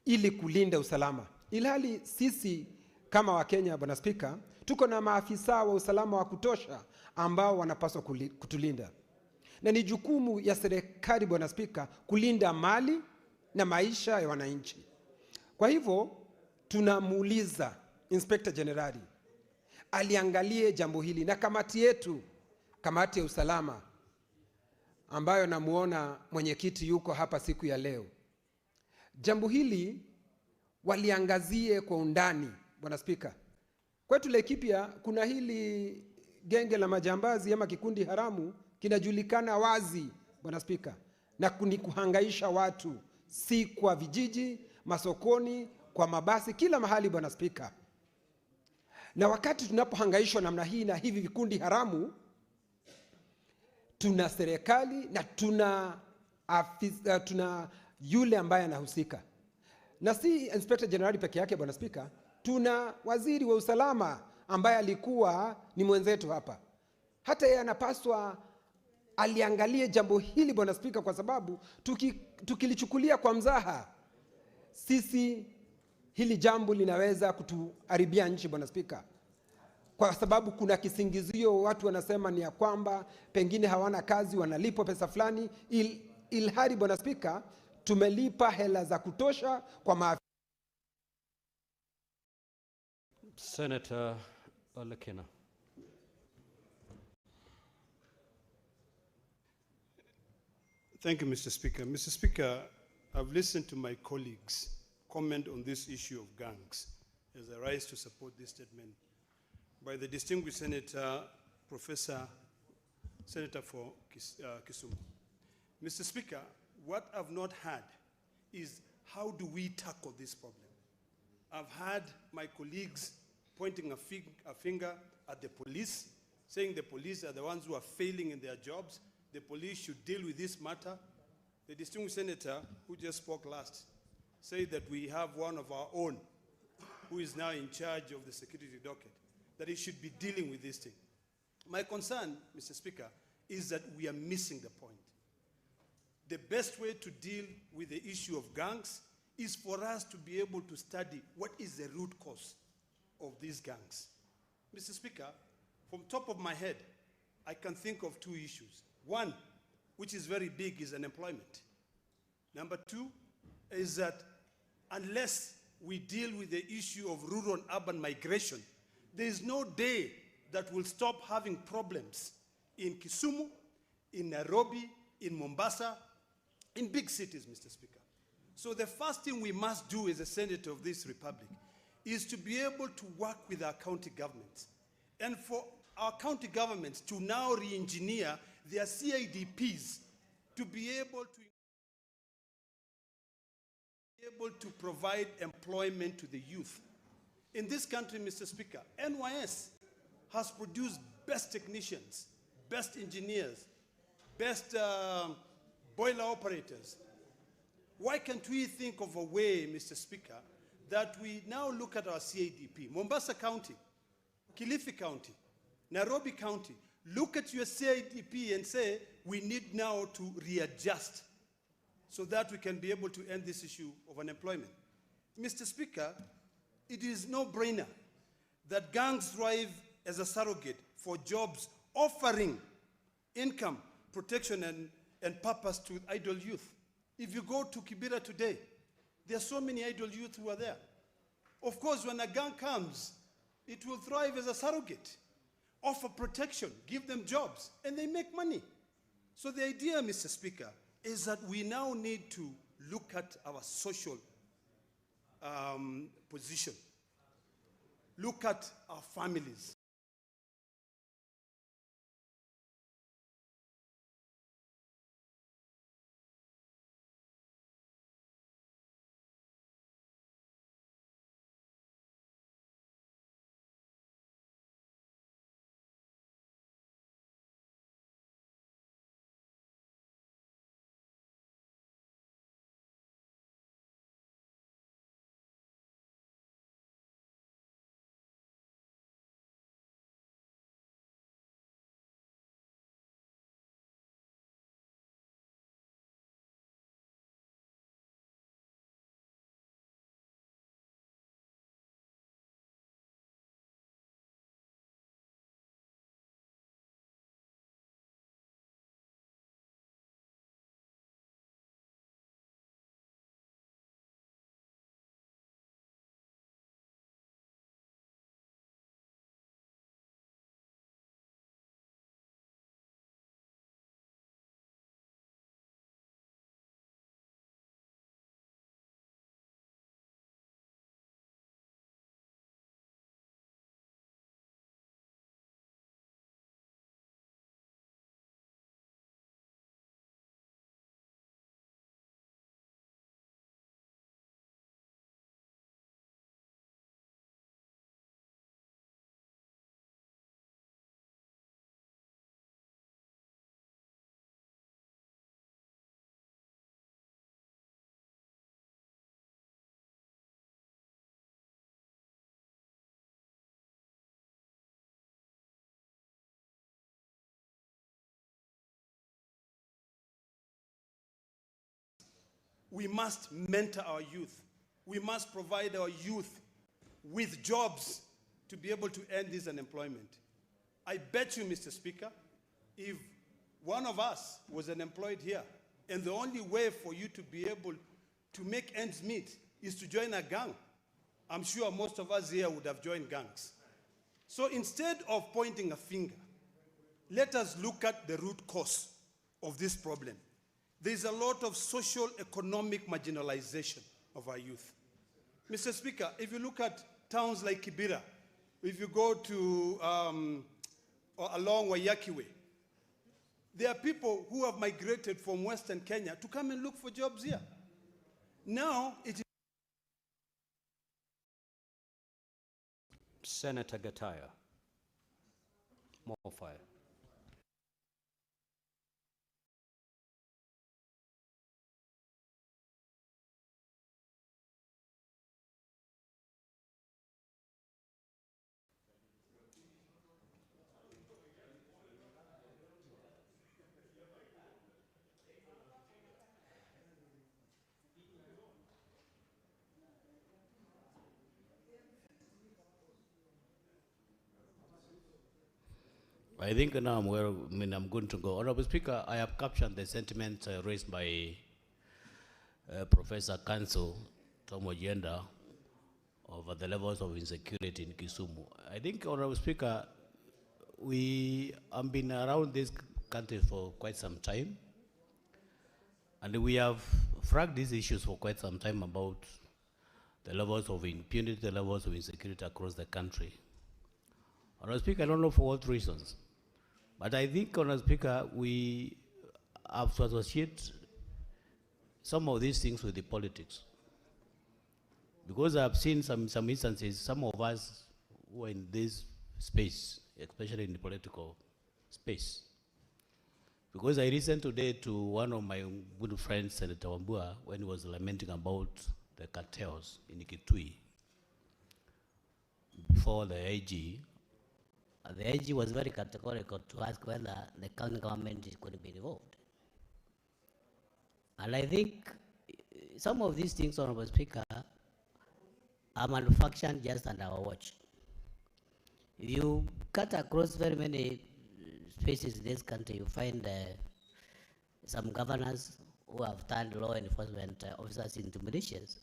ili kulinda usalama. Ilhali sisi kama Wakenya, Bwana Spika, tuko na maafisa wa usalama wa kutosha ambao wanapaswa kutulinda. Na ni jukumu ya serikali, Bwana Spika, kulinda mali na maisha ya wananchi. Kwa hivyo tunamuuliza Inspector Generali aliangalie jambo hili, na kamati yetu, kamati ya usalama ambayo namuona mwenyekiti yuko hapa siku ya leo, jambo hili waliangazie kwa undani, Bwana Spika. Kwetu Laikipia kuna hili genge la majambazi ama kikundi haramu kinajulikana wazi, Bwana Spika, na kuhangaisha watu, si kwa vijiji, masokoni, kwa mabasi, kila mahali, Bwana Spika. Na wakati tunapohangaishwa namna hii na hivi vikundi haramu, tuna serikali na tuna yule ambaye anahusika. Na si Inspector General peke yake, Bwana Spika, tuna waziri wa usalama ambaye alikuwa ni mwenzetu hapa. Hata yeye anapaswa aliangalie jambo hili, Bwana Spika, kwa sababu tukilichukulia kwa mzaha, sisi hili jambo linaweza kutuharibia nchi, Bwana Spika. Kwa sababu kuna kisingizio, watu wanasema ni ya kwamba pengine hawana kazi, wanalipwa pesa fulani, ilhali, Bwana Spika, tumelipa hela za kutosha kwa maafisa. Senator Olekina. Thank you, Mr. Speaker. Mr. Speaker, I've listened to my colleagues comment on this issue of gangs as I rise to support this statement by the distinguished Senator, Senator for Kisumu. Mr. Speaker, what I've not had is how do we tackle this problem? I've had my colleagues pointing a finger at the police, saying the police are the ones who are failing in their jobs. The police should deal with this matter. The distinguished senator who just spoke last said that we have one of our own who is now in charge of the security docket, that he should be dealing with this thing. My concern, Mr. Speaker, is that we are missing the point. The best way to deal with the issue of gangs is for us to be able to study what is the root cause of these gangs. Mr. Speaker, from top of my head, I can think of two issues. One, which is very big, is unemployment. Number two is that unless we deal with the issue of rural and urban migration, there is no day that we'll stop having problems in Kisumu, in Nairobi, in Mombasa, in big cities, Mr. Speaker. So the first thing we must do as a senator of this republic is to be able to work with our county governments, and for our county governments to now re-engineer their CIDPs to be able to provide employment to the youth. In this country, Mr. Speaker, NYS has produced best technicians, best engineers, best boiler operators. Why can't we think of a way, Mr. Speaker, that we now look at our CIDP, Mombasa County, Kilifi County, Nairobi County, look at your CIDP and say, we need now to readjust so that we can be able to end this issue of unemployment. Mr. Speaker, it is no-brainer that gangs thrive as a surrogate for jobs offering income, protection, and purpose to idle youth. If you go to Kibera today, there are so many idle youth who are there. Of course, when a gang comes, it will thrive as a surrogate, offer protection, give them jobs, and they make money. So the idea, Mr. Speaker, is that we now need to look at our social position, look at our families, we must mentor our youth. We must provide our youth with jobs to be able to end this unemployment. I bet you, Mr. Speaker, if one of us was unemployed here, and the only way for you to be able to make ends meet is to join a gang, I'm sure most of us here would have joined gangs. So instead of pointing a finger, let us look at the root cause of this problem. There's a lot of social economic marginalization of our youth. Mr. Speaker, if you look at towns like Kibera, if you go to along Wayakiwe, there are people who have migrated from Western Kenya to come and look for jobs here. Now it is Senator Gataya. More fire. I think now I'm going to go. Honorable Speaker, I have captured the sentiments raised by Professor Council Tom Ojenda over the levels of insecurity in Kisumu. I think, Honorable Speaker, we have been around this country for quite some time, and we have flagged these issues for quite some time about the levels of impunity, the levels of insecurity across the country. Honorable Speaker, I don't know for what reasons, but I think, Honorable Speaker, we have to associate some of these things with the politics. Because I've seen some instances, some of us who are in this space, especially in the political space. Because I listened today to one of my good friends, Senator Wambua, when he was lamenting about the cartels in Kitui before the AG. The AG was very categorical to ask whether the county government is going to be involved. And I think some of these things, Honorable Speaker, are manufactured just under our watch. If you cut across very many spaces in this country, you find some governors who have turned law enforcement officers into militias.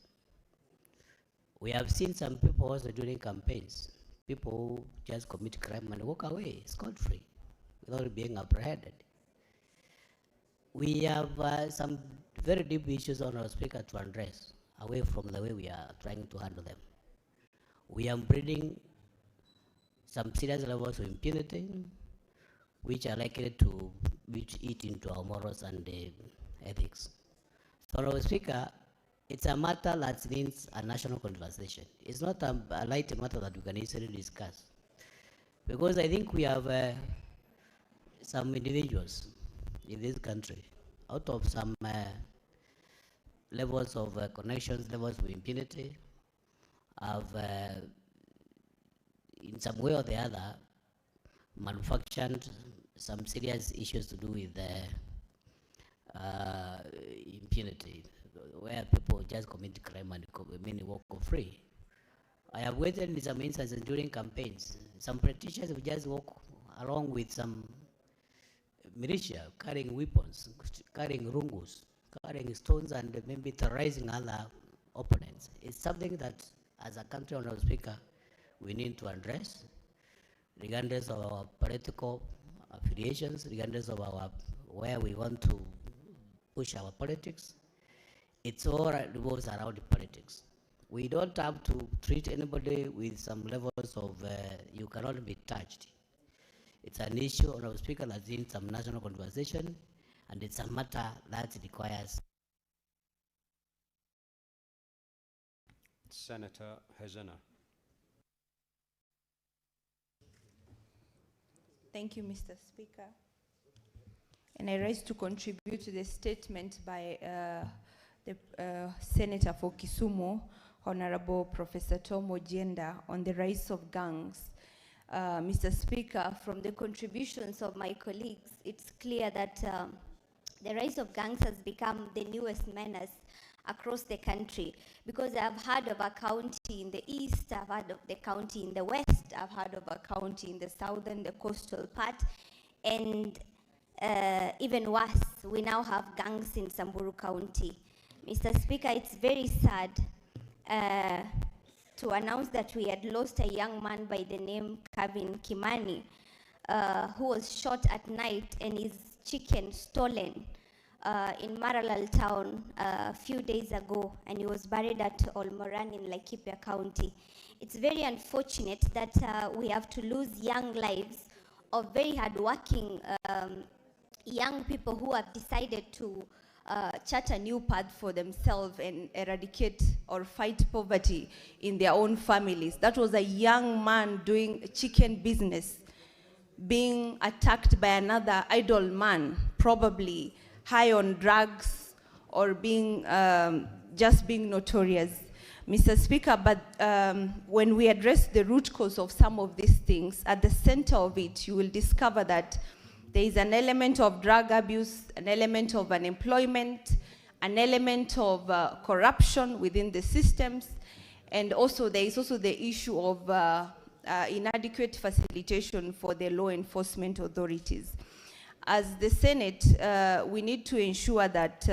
We have seen some people also during campaigns, people who just commit crime and walk away scot-free without being apprehended. We have some very deep issues on our speaker to address, away from the way we are trying to handle them. We are breeding some serious levels of impunity, which are likely to eat into our morals and ethics. So, our speaker, it's a matter that needs a national conversation. It's not a light matter that we can easily discuss. Because I think we have some individuals in this country, out of some levels of connections, levels of impunity, have in some way or the other manufactured some serious issues to do with impunity, where people just commit crime and many walk free. I have witnessed in some instances during campaigns, some politicians will just walk along with some militia carrying weapons, carrying rungus, carrying stones, and maybe terrorizing other opponents. It's something that, as a country, Honorable Speaker, we need to address, regardless of our political affiliations, regardless of our where we want to push our politics. It's all revolves around politics. We don't have to treat anybody with some levels of you cannot be touched. It's an issue, Honorable Speaker, that's in some national conversation, and it's a matter that requires. Senator Hezena. Thank you, Mr. Speaker. And I rise to contribute to the statement by the Senator for Kisumu, Honorable Professor Tom Ojenda, on the rise of gangs. Mr. Speaker, from the contributions of my colleagues, it's clear that the rise of gangs has become the newest menace across the country, because I've heard of a county in the east, I've heard of the county in the west, I've heard of a county in the southern, the coastal part, and even worse, we now have gangs in Samburu County. Mr. Speaker, it's very sad to announce that we had lost a young man by the name Kevin Kimani, who was shot at night and his chicken stolen in Maralal town a few days ago, and he was buried at Olmoran in Laikipia County. It's very unfortunate that we have to lose young lives of very hardworking young people who have decided to chart a new path for themselves and eradicate or fight poverty in their own families. That was a young man doing chicken business, being attacked by another idle man, probably high on drugs or being just being notorious, Mr. Speaker. But when we address the root cause of some of these things, at the center of it, you will discover that there is an element of drug abuse, an element of unemployment, an element of corruption within the systems, and also there is also the issue of inadequate facilitation for the law enforcement authorities. As the Senate, we need to ensure that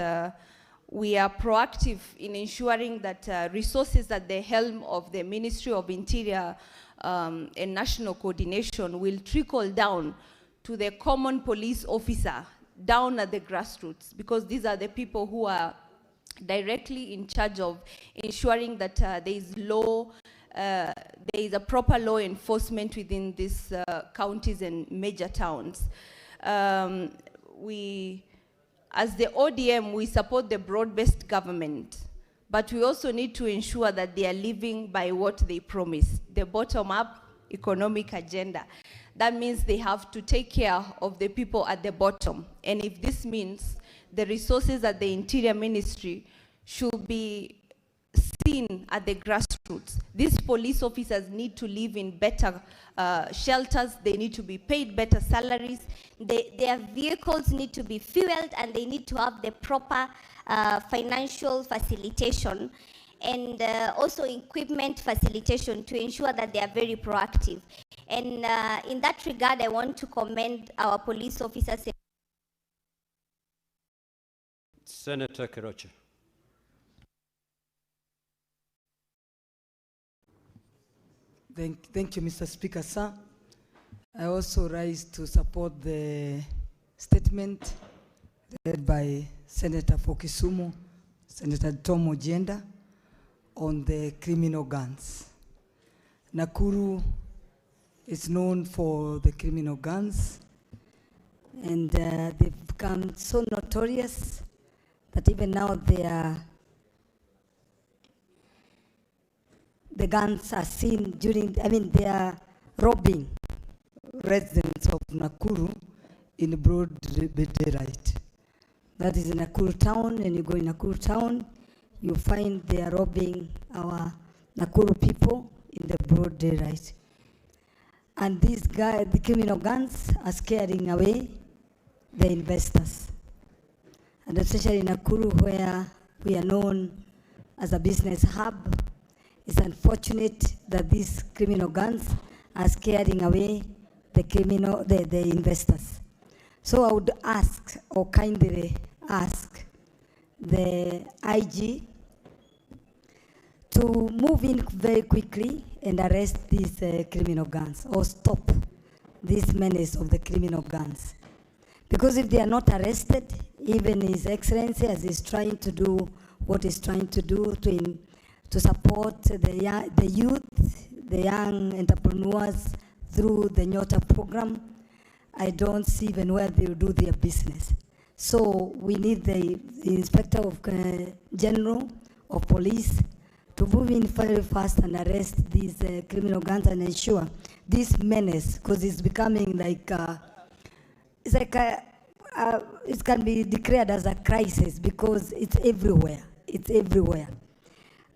we are proactive in ensuring that resources at the helm of the Ministry of Interior and National Coordination will trickle down to the common police officer down at the grassroots, because these are the people who are directly in charge of ensuring that there is a proper law enforcement within these counties and major towns. As the ODM, we support the broad-based government, but we also need to ensure that they are living by what they promise, the bottom-up economic agenda. That means they have to take care of the people at the bottom. And if this means the resources at the Interior Ministry should be seen at the grassroots. These police officers need to live in better shelters, they need to be paid better salaries, their vehicles need to be fueled, and they need to have the proper financial facilitation and also equipment facilitation to ensure that they are very proactive. And in that regard, I want to commend our police officers. Senator Keroche. Thank you, Mr. Speaker, sir. I also rise to support the statement led by Senator for Kisumu, Senator Tom Ojenda, on the criminal guns. Nakuru is known for the criminal guns, and they've become so notorious that even now the guns are seen during, they are robbing residents of Nakuru in broad daylight. That is in Nakuru town, and you go in Nakuru town, you find they are robbing our Nakuru people in the broad daylight. And these guys, the criminal gangs, are scaring away the investors. And especially in Nakuru, where we are known as a business hub, it's unfortunate that these criminal gangs are scaring away the investors. So I would ask, or kindly ask, the IG to move in very quickly and arrest these criminal gangs, or stop this menace of the criminal gangs. Because if they are not arrested, even His Excellency, as he's trying to do what he's trying to do to support the youth, the young entrepreneurs through the Nyota program, I don't see even where they will do their business. So we need the Inspector of General of Police to move in very fast and arrest these criminal gangs and ensure this menace, because it's becoming like, it can be declared as a crisis because it's everywhere. It's everywhere.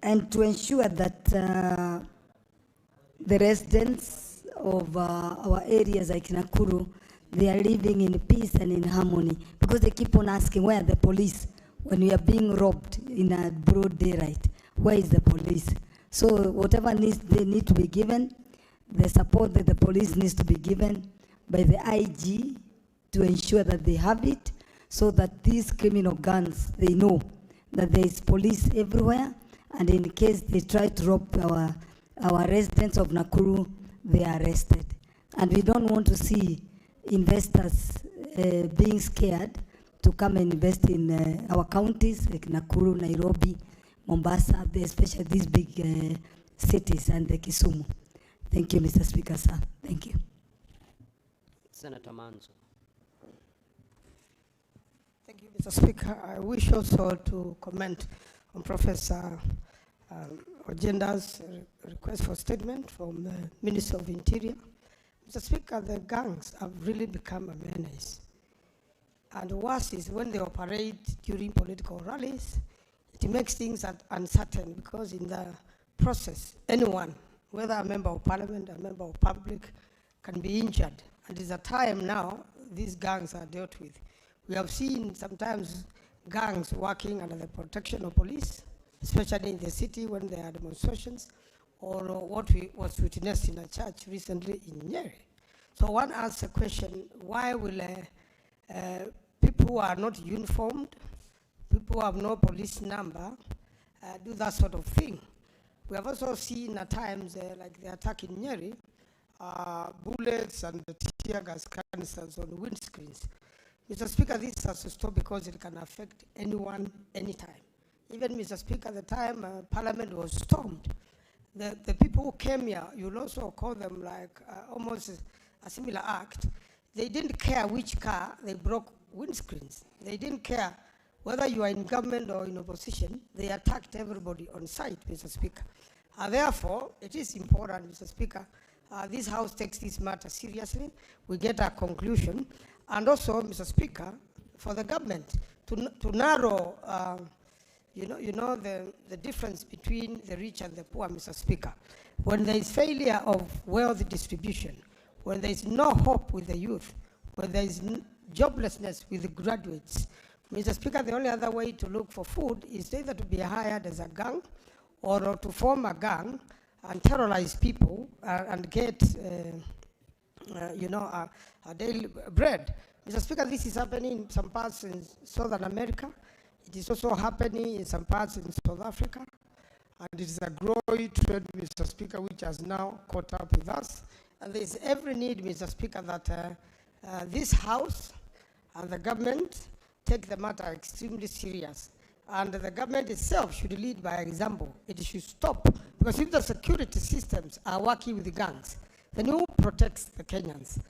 And to ensure that the residents of our areas like Nakuru, they are living in peace and in harmony, because they keep on asking, where are the police? when we are being robbed in a broad daylight, where is the police? So whatever needs they need to be given, the support that the police needs to be given by the IG to ensure that they have it, so that these criminal gangs, they know that there is police everywhere, and in case they try to rob our residents of Nakuru, they are arrested. And we don't want to see investors being scared to come and invest in our counties like Nakuru, Nairobi, Mombasa, especially these big cities, and the Kisumu. Thank you, Mr. Speaker, sir. Thank you. Senator Manzo. Thank you, Mr. Speaker. I wish also to comment on Professor Ojenda's request for statement from the Minister of Interior. Mr. Speaker, the gangs have really become a menace. And worse is when they operate during political rallies, it makes things uncertain, because in the process, anyone, whether a member of parliament, a member of public, can be injured. And it's a time now these gangs are dealt with. We have seen sometimes gangs working under the protection of police, especially in the city when there are demonstrations, or what was witnessed in a church recently in Nyeri. So one asks the question, why will people who are not uniformed, people who have no police number, do that sort of thing? We have also seen at times, like the attack in Nyeri, bullets and tear gas canisters on windscreens. Mr. Speaker, this has to stop, because it can affect anyone, anytime. Even, Mr. Speaker, at the time Parliament was stormed, the people who came here, you'll also call them like almost a similar act. They didn't care which car they broke windscreens. They didn't care whether you are in government or in opposition. They attacked everybody on site, Mr. Speaker. Therefore, it is important, Mr. Speaker, this House takes this matter seriously. We get a conclusion. And also, Mr. Speaker, for the government to narrow the difference between the rich and the poor, Mr. Speaker. When there is failure of wealth distribution, when there is no hope with the youth, when there is joblessness with the graduates, Mr. Speaker, the only other way to look for food is either to be hired as a gang or to form a gang and terrorize people and get a daily bread. Mr. Speaker, this is happening in some parts in Southern America. It is also happening in some parts in South Africa. And it is a growing trend, Mr. Speaker, which has now caught up with us. And there is every need, Mr. Speaker, that this House and the government take the matter extremely serious. And the government itself should lead by example. It should stop. Because if the security systems are working with the gangs, then who protects the Kenyans?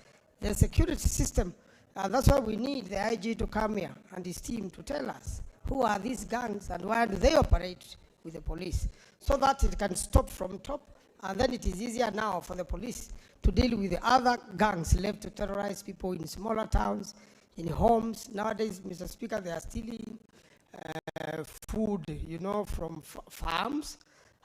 The security system, that's why we need the IG to come here and his team to tell us who are these gangs and why do they operate with the police, so that it can stop from top, and then it is easier now for the police to deal with the other gangs left to terrorize people in smaller towns, in homes. Nowadays, Mr. Speaker, they are stealing food, from farms.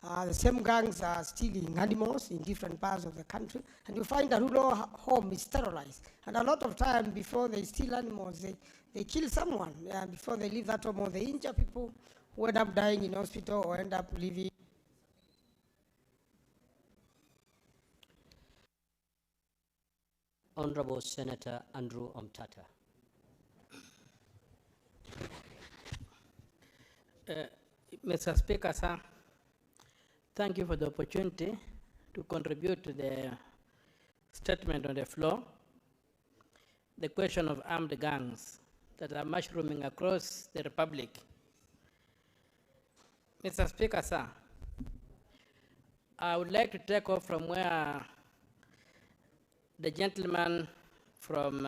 The same gangs are stealing animals in different parts of the country, and you find that rural home is terrorized. And a lot of time, before they steal animals, they kill someone before they leave that home, or they injure people who end up dying in hospital or end up living. Honorable Senator Andrew Omtata. Mr. Speaker, sir, thank you for the opportunity to contribute to the statement on the floor. The question of armed gangs that are mushrooming across the Republic. Mr. Speaker, sir, I would like to take off from where the gentleman from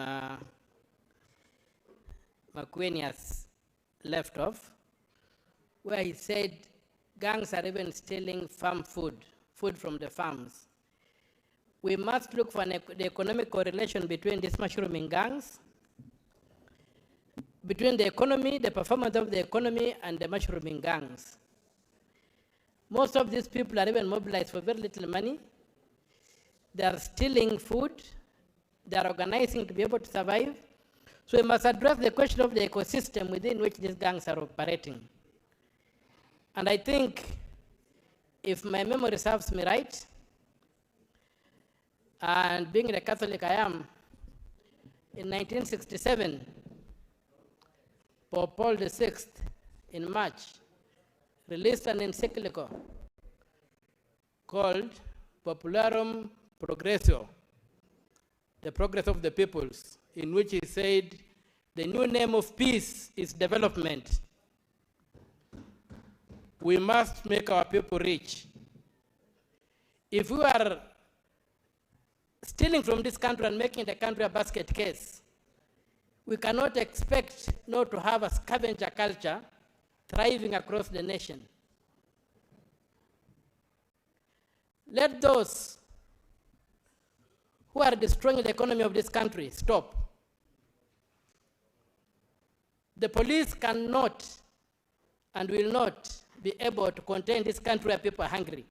Makueni has left off, where he said gangs are even stealing farm food from the farms. We must look for the economic correlation between these mushrooming gangs, between the economy, the performance of the economy, and the mushrooming gangs. Most of these people are even mobilized for very little money. They are stealing food. They are organizing to be able to survive. So we must address the question of the ecosystem within which these gangs are operating. And I think, if my memory serves me right, and being the Catholic I am, in 1967, Pope Paul VI, in March, released an encyclical called Popularum Progressio, the progress of the peoples, in which he said, the new name of peace is development. We must make our people rich. If we are stealing from this country and making the country a basket case, we cannot expect not to have a scavenger culture thriving across the nation. Let those who are destroying the economy of this country stop. The police cannot and will not be able to contain this country where people are hungry.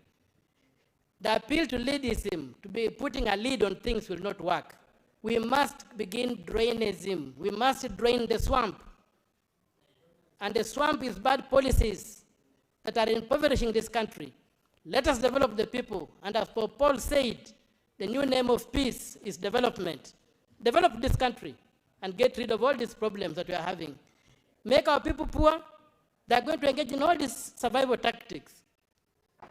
The appeal to leadism, to be putting a lead on things, will not work. We must begin drainism. We must drain the swamp. And the swamp is bad policies that are impoverishing this country. Let us develop the people. And as Pope Paul said, the new name of peace is development. Develop this country and get rid of all these problems that we are having. Make our people poor. They are going to engage in all these survival tactics.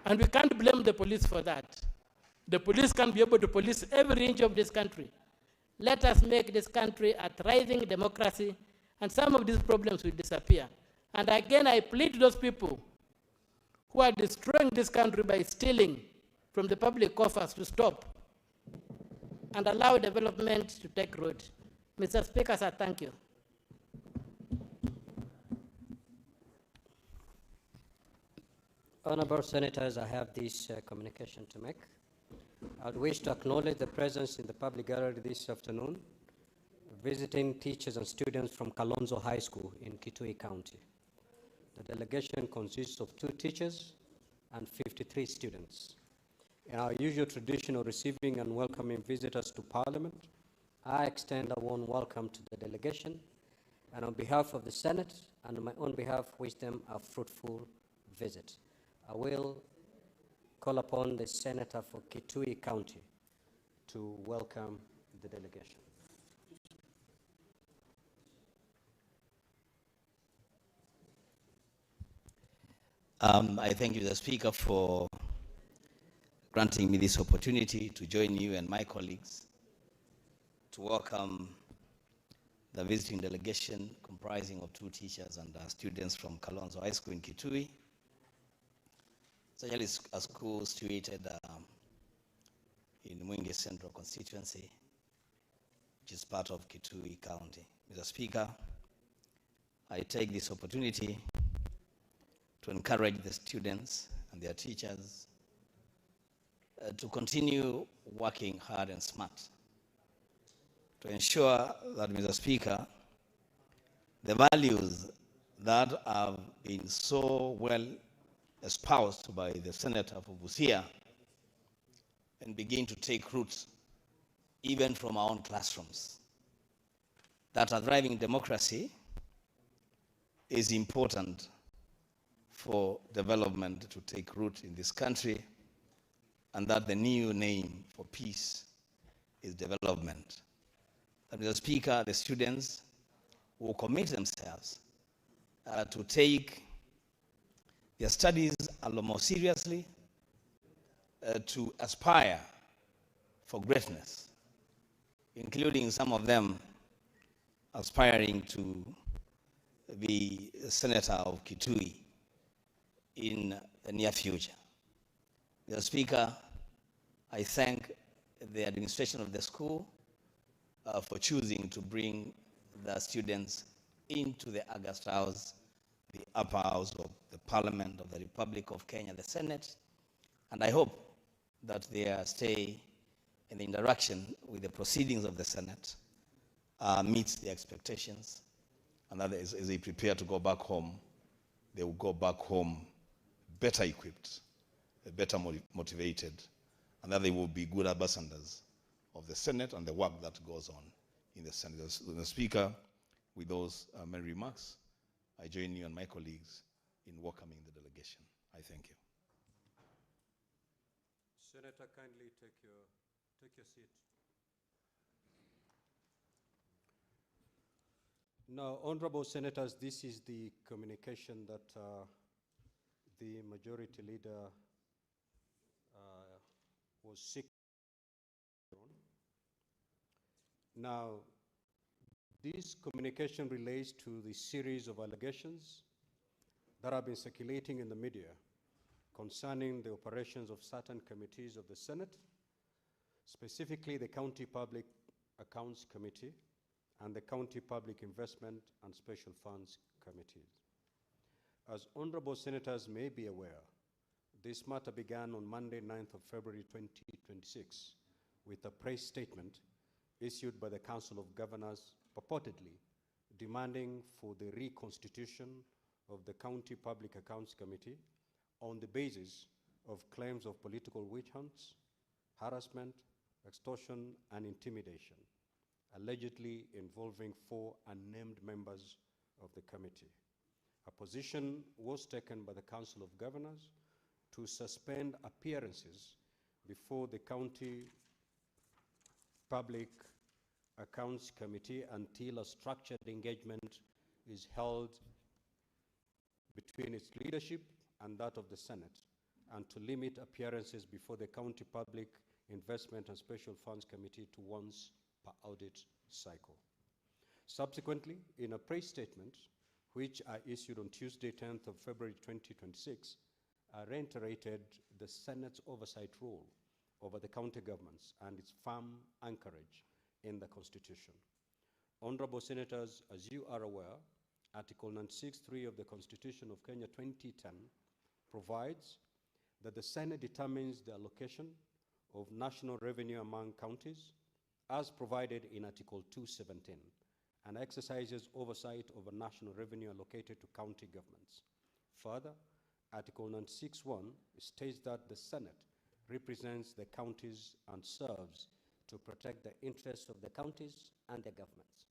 And we can't blame the police for that. The police can be able to police every inch of this country. Let us make this country a thriving democracy, and some of these problems will disappear. And again, I plead to those people who are destroying this country by stealing from the public coffers to stop and allow development to take root. Mr. Speaker, sir, thank you. Honorable Senators, I have this communication to make. I would wish to acknowledge the presence in the public gallery this afternoon, visiting teachers and students from Kalonzo High School in Kitui County. The delegation consists of 2 teachers and 53 students. In our usual tradition of receiving and welcoming visitors to Parliament, I extend a warm welcome to the delegation, and on behalf of the Senate and on my own behalf, wish them a fruitful visit. I will call upon the Senator for Kitui County to welcome the delegation. I thank you, the Speaker, for granting me this opportunity to join you and my colleagues to welcome the visiting delegation comprising of 2 teachers and students from Kalonzo High School in Kitui. It's actually a school situated in Mwingi Central constituency, which is part of Kitui County. Mr. Speaker, I take this opportunity to encourage the students and their teachers to continue working hard and smart to ensure that, Mr. Speaker, the values that have been so well espoused by the Senator for Busia and begin to take root even from our own classrooms. That a thriving democracy is important for development to take root in this country, and that the new name for peace is development. And Mr. Speaker, the students will commit themselves to take their studies a lot more seriously, to aspire for greatness, including some of them aspiring to be a senator of Kitui in the near future. Mr. Speaker, I thank the administration of the school for choosing to bring the students into the August House, the upper house of the Parliament of the Republic of Kenya, the Senate, and I hope that their stay and the interaction with the proceedings of the Senate meets the expectations, and that as they prepare to go back home, they will go back home better equipped, better motivated, and that they will be good ambassadors of the Senate and the work that goes on in the Senate. The Speaker, With those many remarks, I join you and my colleagues in welcoming the delegation. I thank you. Senator, kindly take your seat. Now, honorable senators, this is the communication that the majority leader was seeking. Now, this communication relates to the series of allegations that have been circulating in the media concerning the operations of certain committees of the Senate, specifically the County Public Accounts Committee and the County Public Investment and Special Funds Committees. As honorable senators may be aware, this matter began on Monday, 9th of February 2026 with a press statement issued by the Council of Governors purportedly demanding for the reconstitution of the County Public Accounts Committee on the basis of claims of political witch hunts, harassment, extortion, and intimidation, allegedly involving 4 unnamed members of the committee. A position was taken by the Council of Governors to suspend appearances before the County Public Accounts Committee until a structured engagement is held between its leadership and that of the Senate, and to limit appearances before the County Public Investment and Special Funds Committee to once per audit cycle. Subsequently, in a press statement, which I issued on Tuesday, 10th of February 2026, I reiterated the Senate's oversight role over the county governments and its firm anchorage in the Constitution. Honorable Senators, as you are aware, Article 96(3) of the Constitution of Kenya 2010 provides that the Senate determines the allocation of national revenue among counties as provided in Article 217 and exercises oversight over national revenue allocated to county governments. Further, Article 96(1) states that the Senate represents the counties and serves to protect the interests of the counties and their governments.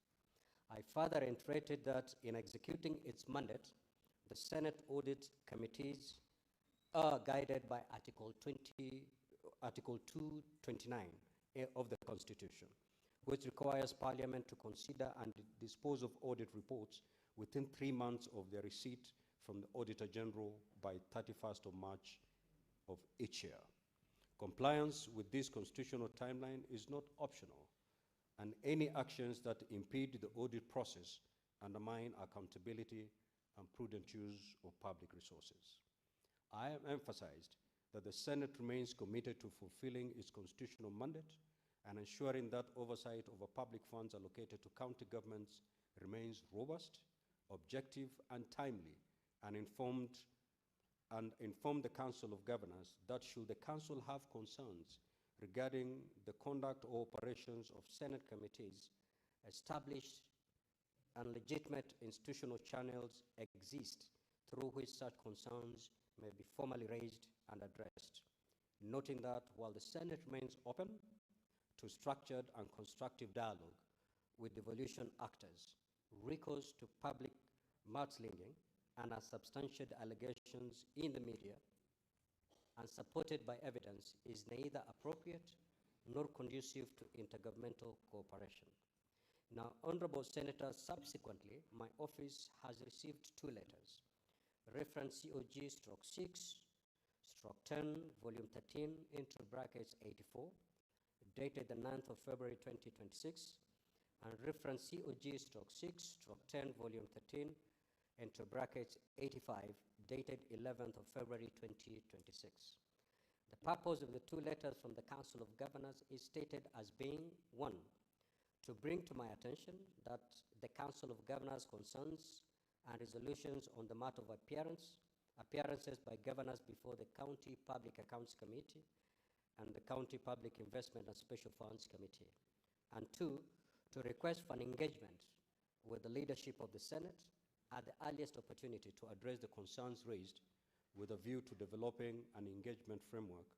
I further reiterated that in executing its mandate, the Senate audit committees are guided by Article 229 of the Constitution, which requires Parliament to consider and dispose of audit reports within 3 months of their receipt from the Auditor General by 31st of March of each year. Compliance with this constitutional timeline is not optional, and any actions that impede the audit process undermine accountability and prudent use of public resources. I have emphasized that the Senate remains committed to fulfilling its constitutional mandate and ensuring that oversight over public funds allocated to county governments remains robust, objective, and timely, and inform the Council of Governors that should the Council have concerns regarding the conduct or operations of Senate committees, established and legitimate institutional channels exist through which such concerns may be formally raised and addressed, noting that while the Senate remains open to structured and constructive dialogue with devolution actors, recourse to public mudslinging and unsubstantiated allegations in the media and supported by evidence is neither appropriate nor conducive to intergovernmental cooperation. Now, honorable senators, subsequently, my office has received 2 letters, reference COG/6/10, volume 13, into brackets 84, dated the 9th of February 2026, and reference COG/6/10, volume 13, into brackets 85, dated 11th of February 2026. The purpose of the 2 letters from the Council of Governors is stated as being, 1, to bring to my attention that the Council of Governors concerns and resolutions on the matter of appearances by governors before the County Public Accounts Committee and the County Public Investment and Special Funds Committee. And 2, to request for an engagement with the leadership of the Senate at the earliest opportunity to address the concerns raised with a view to developing an engagement framework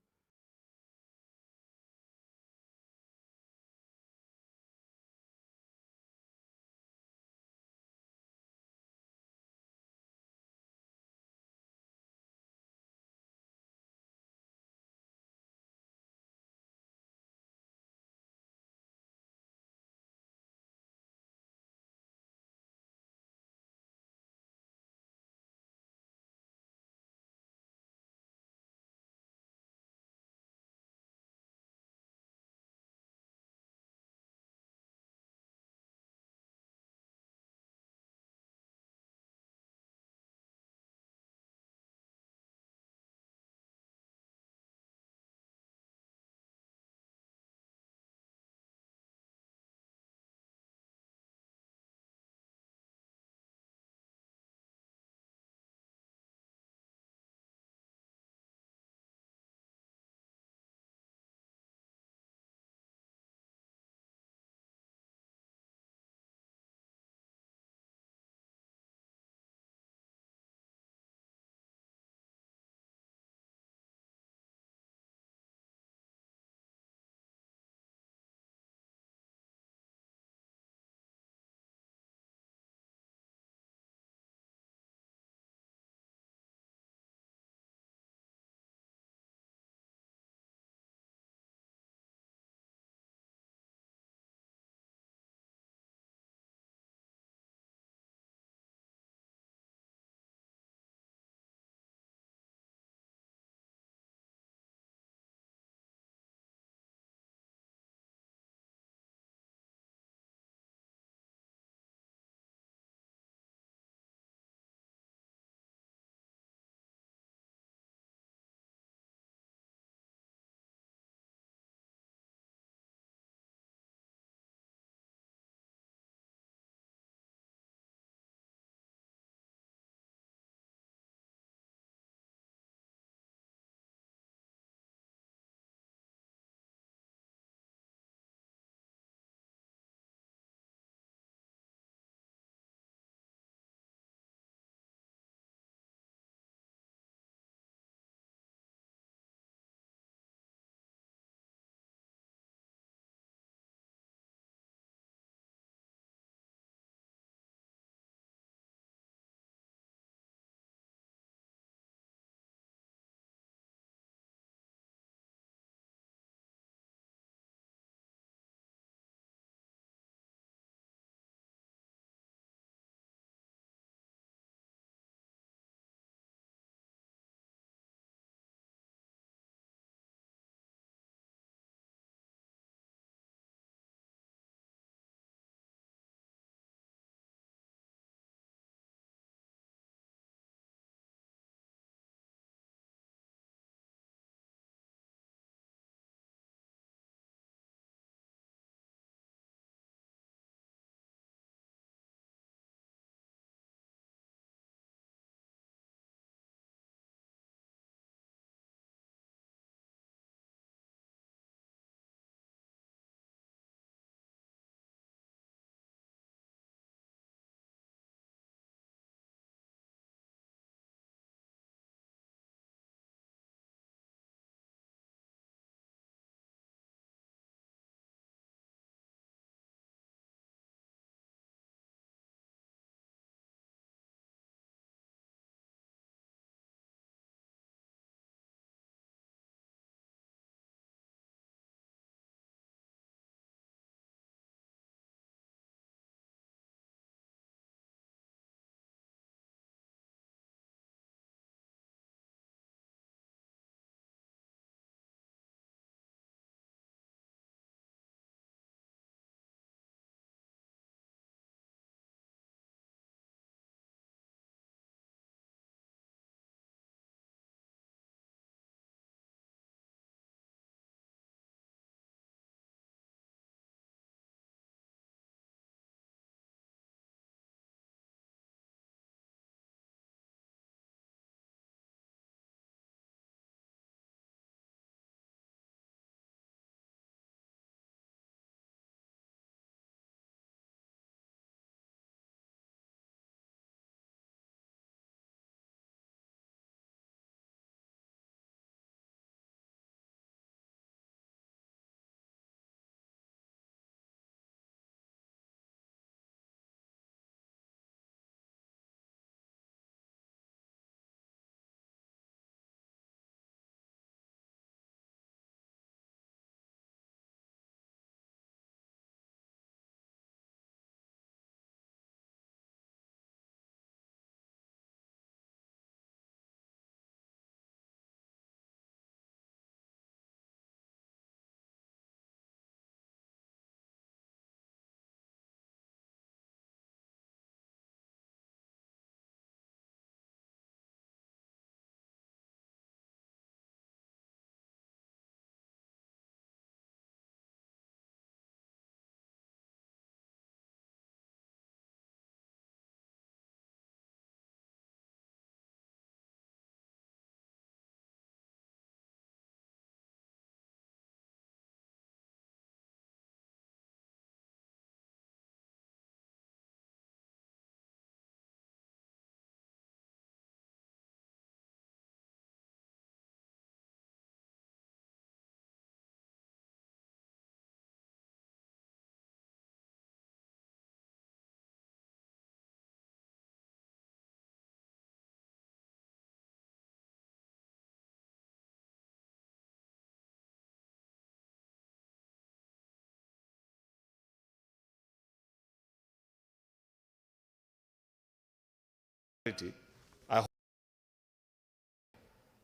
I hope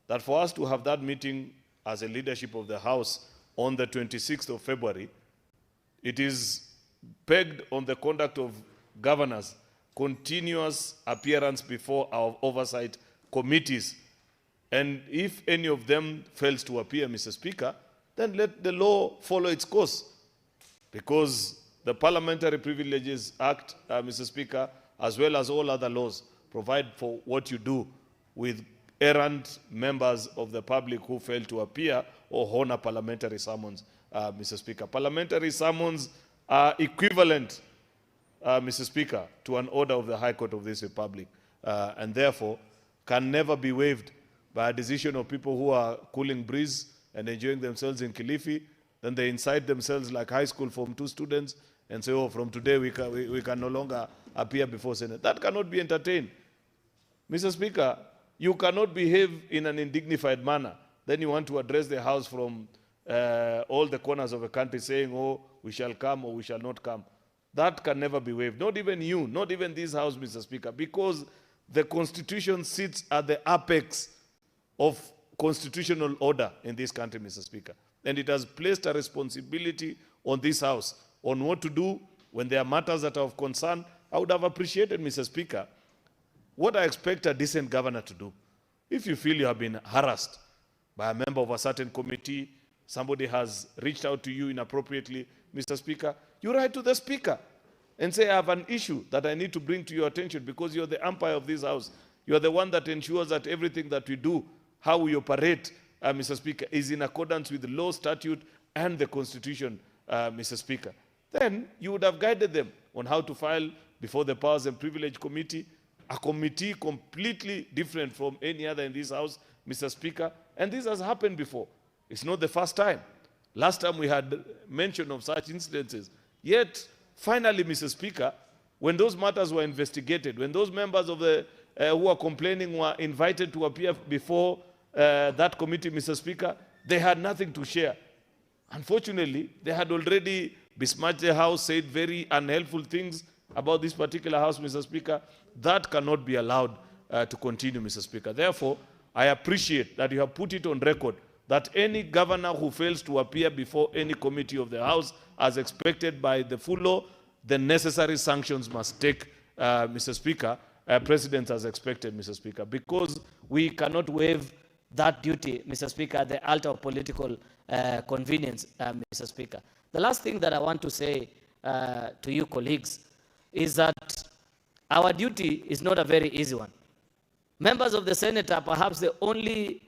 that for us to have that meeting as a leadership of the House on the 26th of February, it is pegged on the conduct of governors, continuous appearance before our oversight committees. And if any of them fails to appear, Mr. Speaker, then let the law follow its course. Because the Parliamentary Privileges Act, Mr. Speaker, as well as all other laws, provide for what you do with errant members of the public who fail to appear or honor parliamentary summons, Mr. Speaker. Parliamentary summons are equivalent, Mr. Speaker, to an order of the High Court of this Republic, and therefore can never be waived by a decision of people who are cooling breeze and enjoying themselves in Kilifi. Then they incite themselves like high school Form 2 students and say, oh, from today we can no longer appear before Senate. That cannot be entertained. Mr. Speaker, you cannot behave in an indignified manner. Then you want to address the House from all the corners of the country saying, oh, we shall come or we shall not come. That can never be waived. Not even you, not even this House, Mr. Speaker, because the Constitution sits at the apex of constitutional order in this country, Mr. Speaker. And it has placed a responsibility on this House on what to do when there are matters that are of concern. I would have appreciated, Mr. Speaker, what I expect a decent governor to do. If you feel you have been harassed by a member of a certain committee, somebody has reached out to you inappropriately, Mr. Speaker, you write to the Speaker and say, I have an issue that I need to bring to your attention because you're the umpire of this House. You are the one that ensures that everything that we do, how we operate, Mr. Speaker, is in accordance with the law, statute, and the Constitution, Mr. Speaker. Then you would have guided them on how to file before the Powers and Privilege Committee, a committee completely different from any other in this House, Mr. Speaker. And this has happened before. It's not the first time. Last time we had mention of such incidences. Yet, finally, Mr. Speaker, when those matters were investigated, when those members of the who are complaining were invited to appear before that committee, Mr. Speaker, they had nothing to share. Unfortunately, they had already besmirched the House, said very unhelpful things about this particular House, Mr. Speaker. That cannot be allowed to continue, Mr. Speaker. Therefore, I appreciate that you have put it on record that any governor who fails to appear before any committee of the House, as expected by the full law, the necessary sanctions must take, Mr. Speaker, President as expected, Mr. Speaker, because we cannot waive that duty, Mr. Speaker, at the altar of political convenience, Mr. Speaker. The last thing that I want to say to you colleagues is that our duty is not a very easy one. Members of the Senate are perhaps the only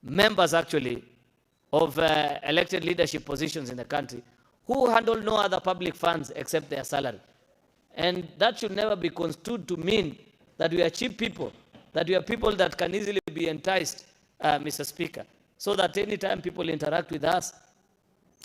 members actually of elected leadership positions in the country who handle no other public funds except their salary. And that should never be construed to mean that we are cheap people, that we are people that can easily be enticed, Mr. Speaker, so that anytime people interact with us,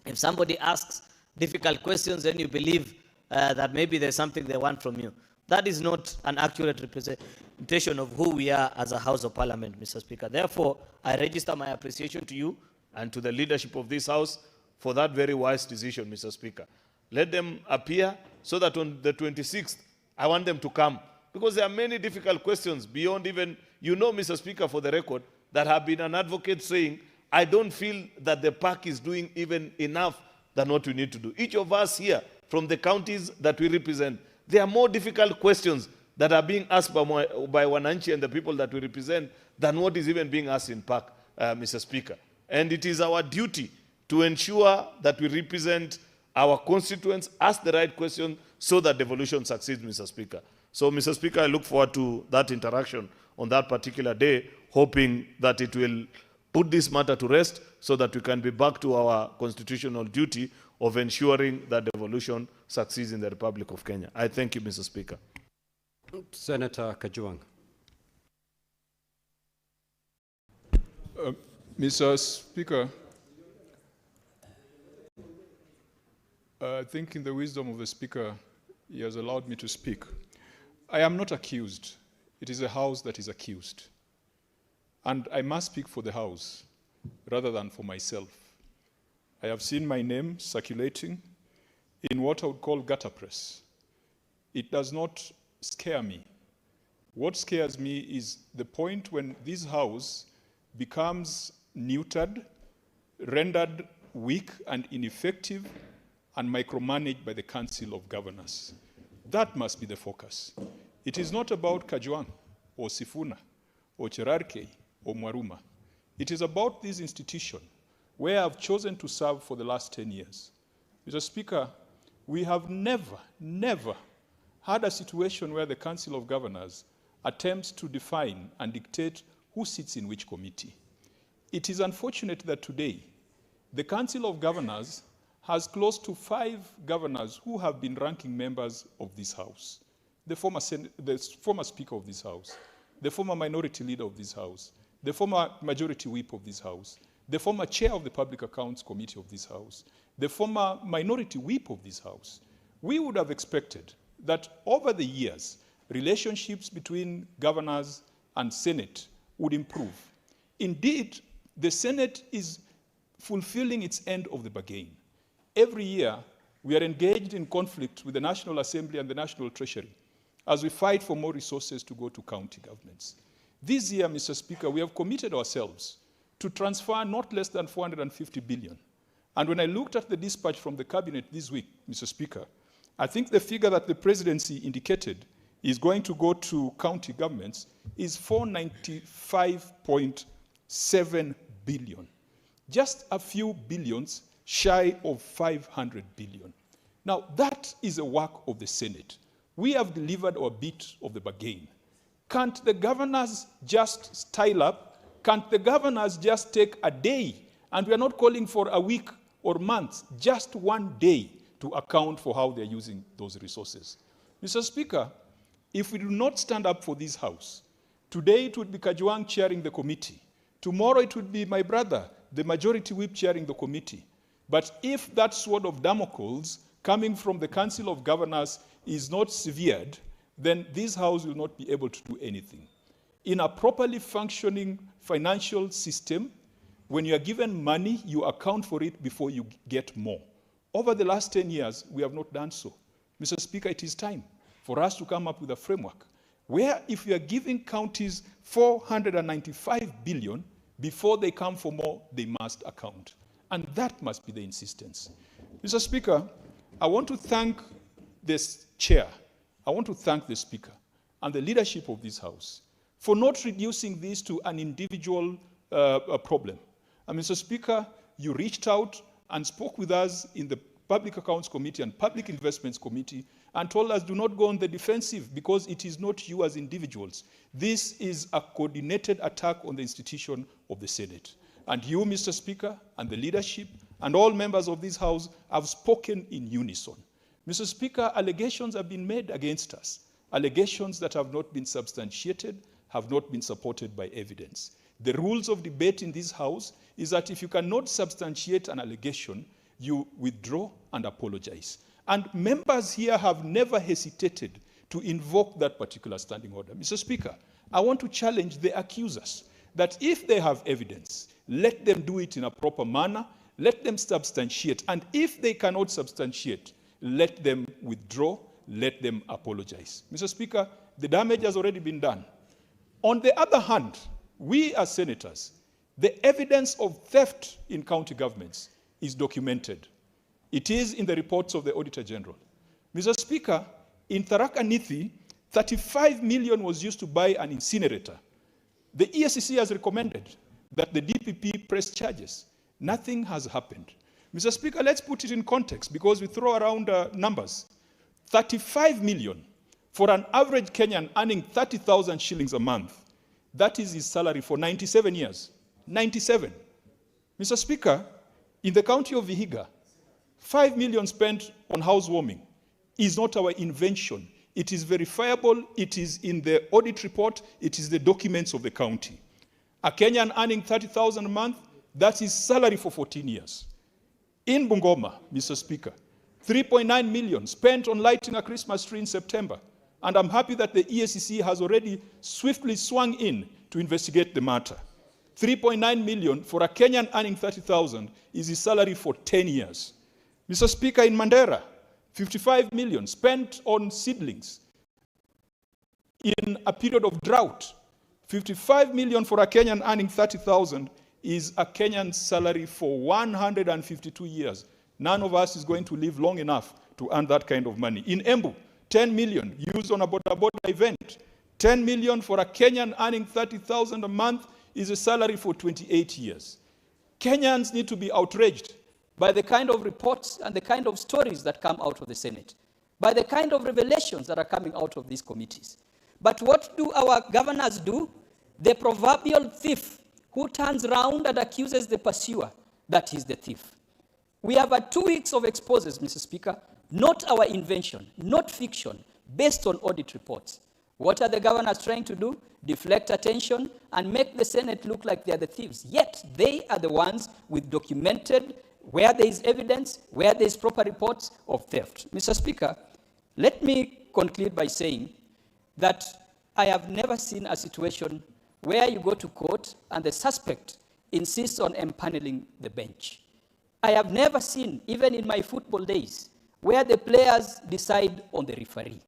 if somebody asks difficult questions, then you believe that maybe there's something they want from you. That is not an accurate representation of who we are as a House of Parliament, Mr. Speaker. Therefore, I register my appreciation to you and to the leadership of this House for that very wise decision, Mr. Speaker. Let them appear so that on the 26th, I want them to come. Because there are many difficult questions beyond even, you know, Mr. Speaker, for the record, that have been an advocate saying, I don't feel that the park is doing even enough than what we need to do. Each of us here, from the counties that we represent, there are more difficult questions that are being asked by Wananchi and the people that we represent than what is even being asked in park, Mr. Speaker. And it is our duty to ensure that we represent our constituents, ask the right question so that devolution succeeds, Mr. Speaker. So, Mr. Speaker, I look forward to that interaction on that particular day, hoping that it will put this matter to rest so that we can be back to our constitutional duty of ensuring that devolution succeeds in the Republic of Kenya. I thank you, Mr. Speaker. Senator Kajuang. Mr. Speaker, I think in the wisdom of the Speaker, he has allowed me to speak. I am not accused. It is the House that is accused. And I must speak for the House rather than for myself. I have seen my name circulating in what I would call gutter press. It does not scare me What scares me is the point when this house becomes neutered, rendered weak and ineffective, and micromanaged by the Council of Governors. That must be the focus. It is not about Kajwang or Sifuna or Cherarkei or Mwaruma. It is about this institution where I've chosen to serve for the last 10 years. Mr. Speaker, we have never had a situation where the Council of Governors attempts to define and dictate who sits in which committee. It is unfortunate that today, the Council of Governors has close to 5 governors who have been ranking members of this House. The former Speaker of this House, the former Minority Leader of this House, the former Majority Whip of this House, the former Chair of the Public Accounts Committee of this House, the former Minority Whip of this House. We would have expected that over the years, relationships between governors and Senate would improve. Indeed, the Senate is fulfilling its end of the bargain. Every year, we are engaged in conflict with the National Assembly and the National Treasury as we fight for more resources to go to county governments. This year, Mr. Speaker, we have committed ourselves to transfer not less than 450 billion. And when I looked at the dispatch from the cabinet this week, Mr. Speaker, I think the figure that the presidency indicated is going to go to county governments is 495.7 billion. Just a few billions shy of 500 billion. Now, that is a work of the Senate. We have delivered our bit of the bargain. Can't the governors just style up? Can't the governors just take a day? And we are not calling for a week or months, just one day to account for how they're using those resources. Mr. Speaker, if we do not stand up for this House, today it would be Kajwang chairing the committee. Tomorrow it would be my brother, the Majority Whip, chairing the committee. But if that sword of Damocles coming from the Council of Governors is not severed, then this House will not be able to do anything. In a properly functioning financial system, when you are given money, you account for it before you get more. Over the last 10 years, we have not done so. Mr. Speaker, it is time for us to come up with a framework where if we are giving counties 495 billion, before they come for more, they must account. And that must be the insistence. Mr. Speaker, I want to thank this chair. I want to thank the Speaker and the leadership of this House for not reducing this to an individual problem. And Mr. Speaker, you reached out and spoke with us in the Public Accounts Committee and Public Investments Committee and told us do not go on the defensive because it is not you as individuals. This is a coordinated attack on the institution of the Senate. And you, Mr. Speaker, and the leadership and all members of this House have spoken in unison. Mr. Speaker, allegations have been made against us. Allegations that have not been substantiated, have not been supported by evidence. The rules of debate in this House is that if you cannot substantiate an allegation, you withdraw and apologize. And members here have never hesitated to invoke that particular standing order. Mr. Speaker, I want to challenge the accusers that if they have evidence, let them do it in a proper manner, let them substantiate, and if they cannot substantiate, let them withdraw, let them apologize. Mr. Speaker, the damage has already been done. On the other hand, we as senators, the evidence of theft in county governments is documented. It is in the reports of the Auditor General. Mr. Speaker, in Tharaka Nithi, 35 million was used to buy an incinerator. The ESCC has recommended that the DPP press charges. Nothing has happened. Mr. Speaker, let's put it in context because we throw around numbers. 35 million for an average Kenyan earning 30,000 shillings a month. That is his salary for 97 years. 97. Mr. Speaker, in the county of Vihiga, 5 million spent on housewarming is not our invention. It is verifiable. It is in the audit report. It is the documents of the county. A Kenyan earning 30,000 a month, that's his salary for 14 years. In Bungoma, Mr. Speaker, 3.9 million spent on lighting a Christmas tree in September. And I'm happy that the ESCC has already swiftly swung in to investigate the matter. 3.9 million for a Kenyan earning 30,000 is his salary for 10 years. Mr. Speaker, in Mandera, 55 million spent on seedlings. in a period of drought. 55 million for a Kenyan earning 30,000 is a Kenyan salary for 152 years. None of us is going to live long enough to earn that kind of money. In Embu, 10 million used on a border event. 10 million for a Kenyan earning 30,000 a month is a salary for 28 years. Kenyans need to be outraged by the kind of reports and the kind of stories that come out of the Senate, by the kind of revelations that are coming out of these committees. But what do our governors do? The proverbial thief who turns around and accuses the pursuer that he's the thief. We have had 2 weeks of exposes, Mr. Speaker, not our invention, not fiction, based on audit reports. What are the governors trying to do? Deflect attention and make the Senate look like they are the thieves. Yet they are the ones with documented, where there is evidence, where there is proper reports of theft. Mr. Speaker, let me conclude by saying that I have never seen a situation where you go to court and the suspect insists on empaneling the bench. I have never seen, even in my football days, where the players decide on the referee.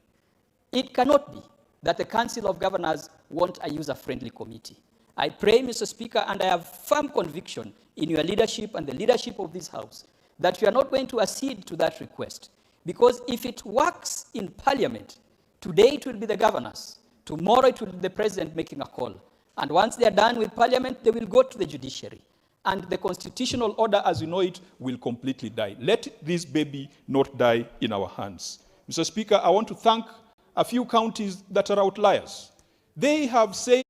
It cannot be that the Council of Governors want a user-friendly committee. I pray, Mr. Speaker, and I have firm conviction in your leadership and the leadership of this House, that you are not going to accede to that request. Because if it works in Parliament, today it will be the governors, tomorrow it will be the President making a call. And once they are done with Parliament, they will go to the judiciary. And the constitutional order as you know it will completely die. Let this baby not die in our hands. Mr. Speaker, I want to thank a few counties that are outliers. They have said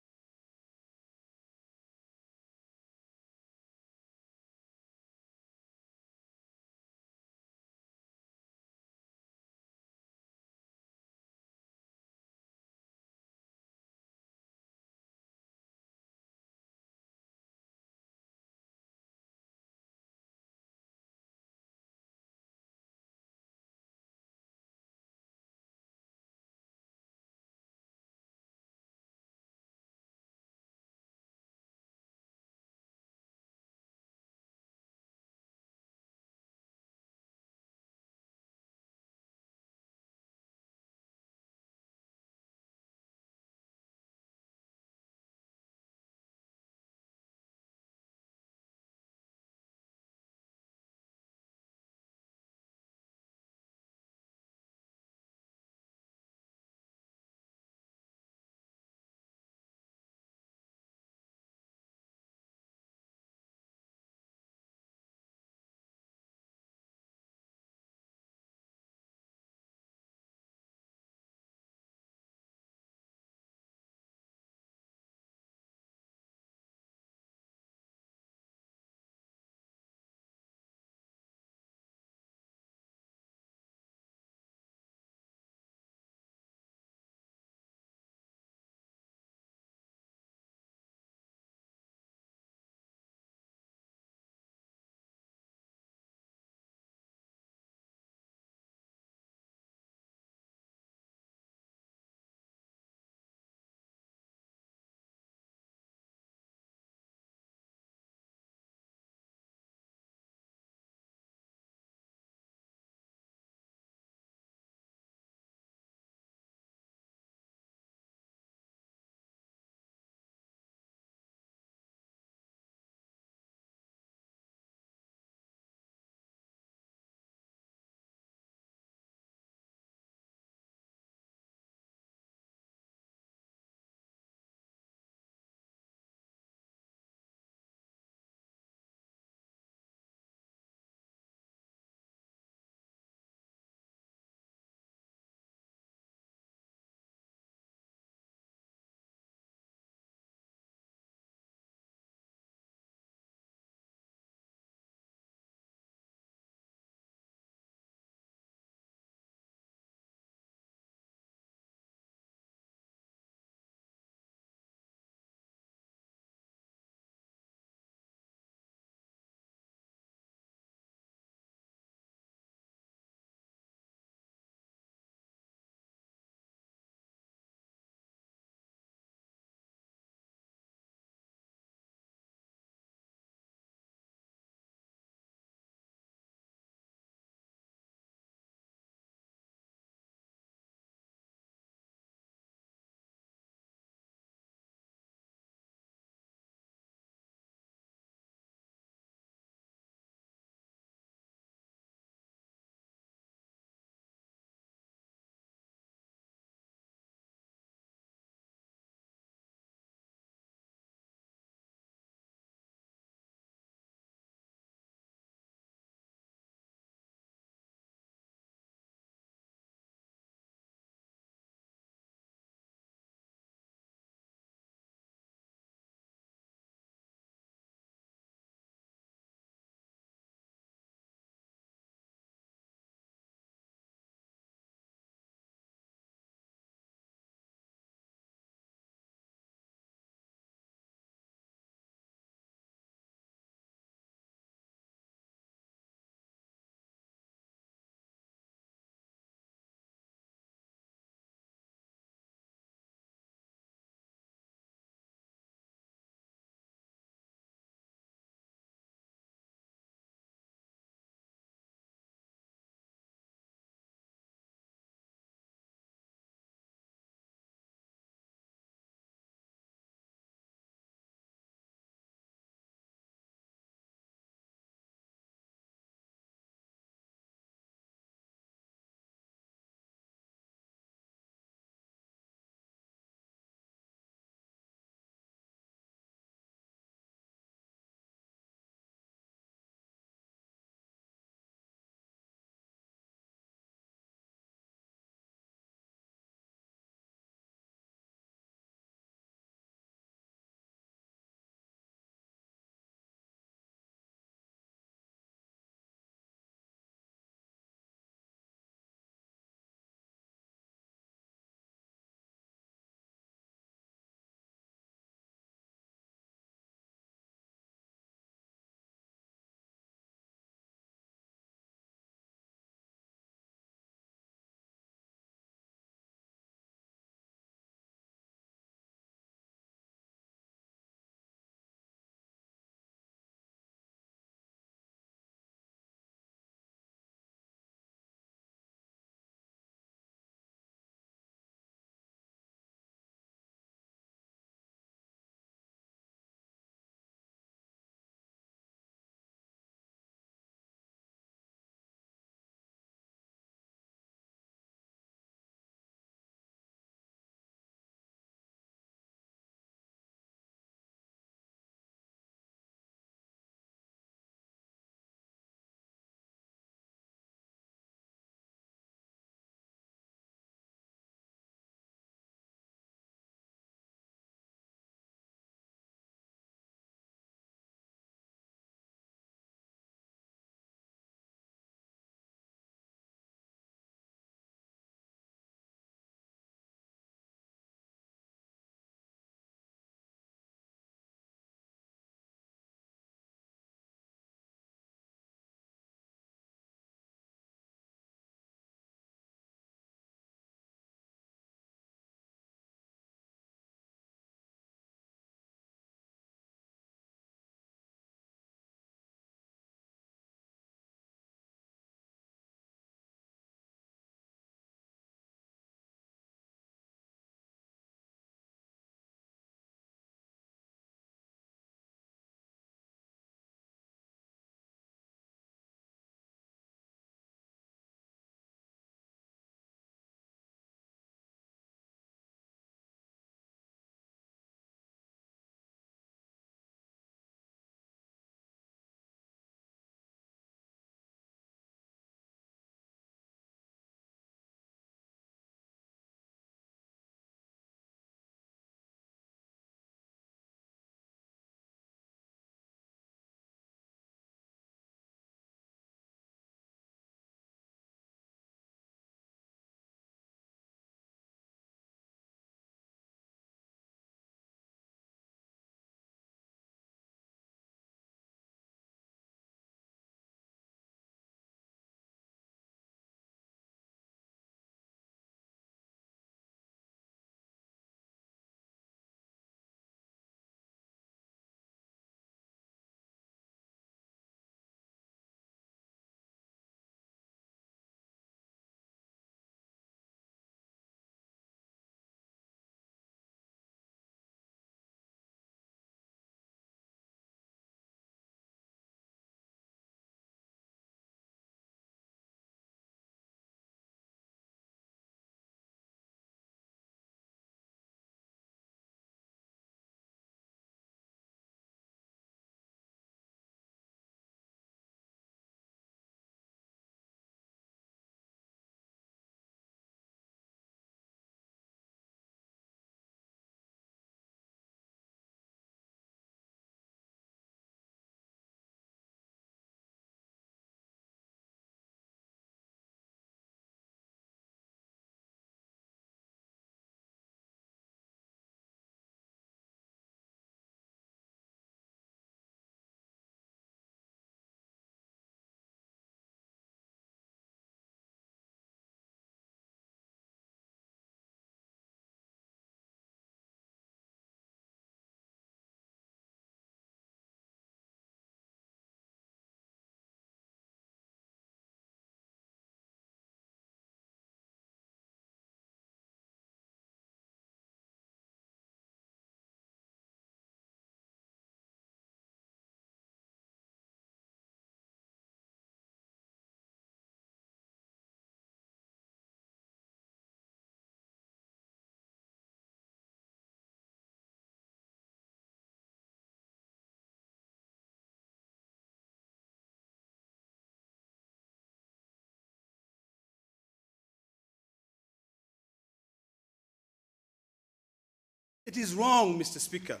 It is wrong, Mr. Speaker,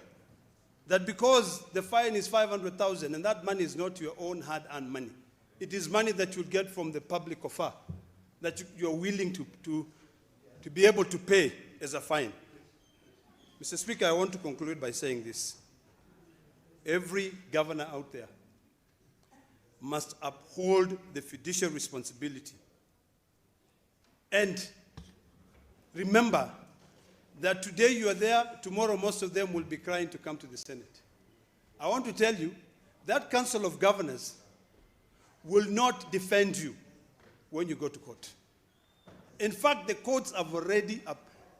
that because the fine is 500,000 and that money is not your own hard-earned money, it is money that you get from the public offer that you're willing to be able to pay as a fine. Mr. Speaker, I want to conclude by saying this. Every governor out there must uphold the fiduciary responsibility. And remember that today you are there, tomorrow most of them will be crying to come to the Senate. I want to tell you that Council of Governors will not defend you when you go to court. In fact, the courts have already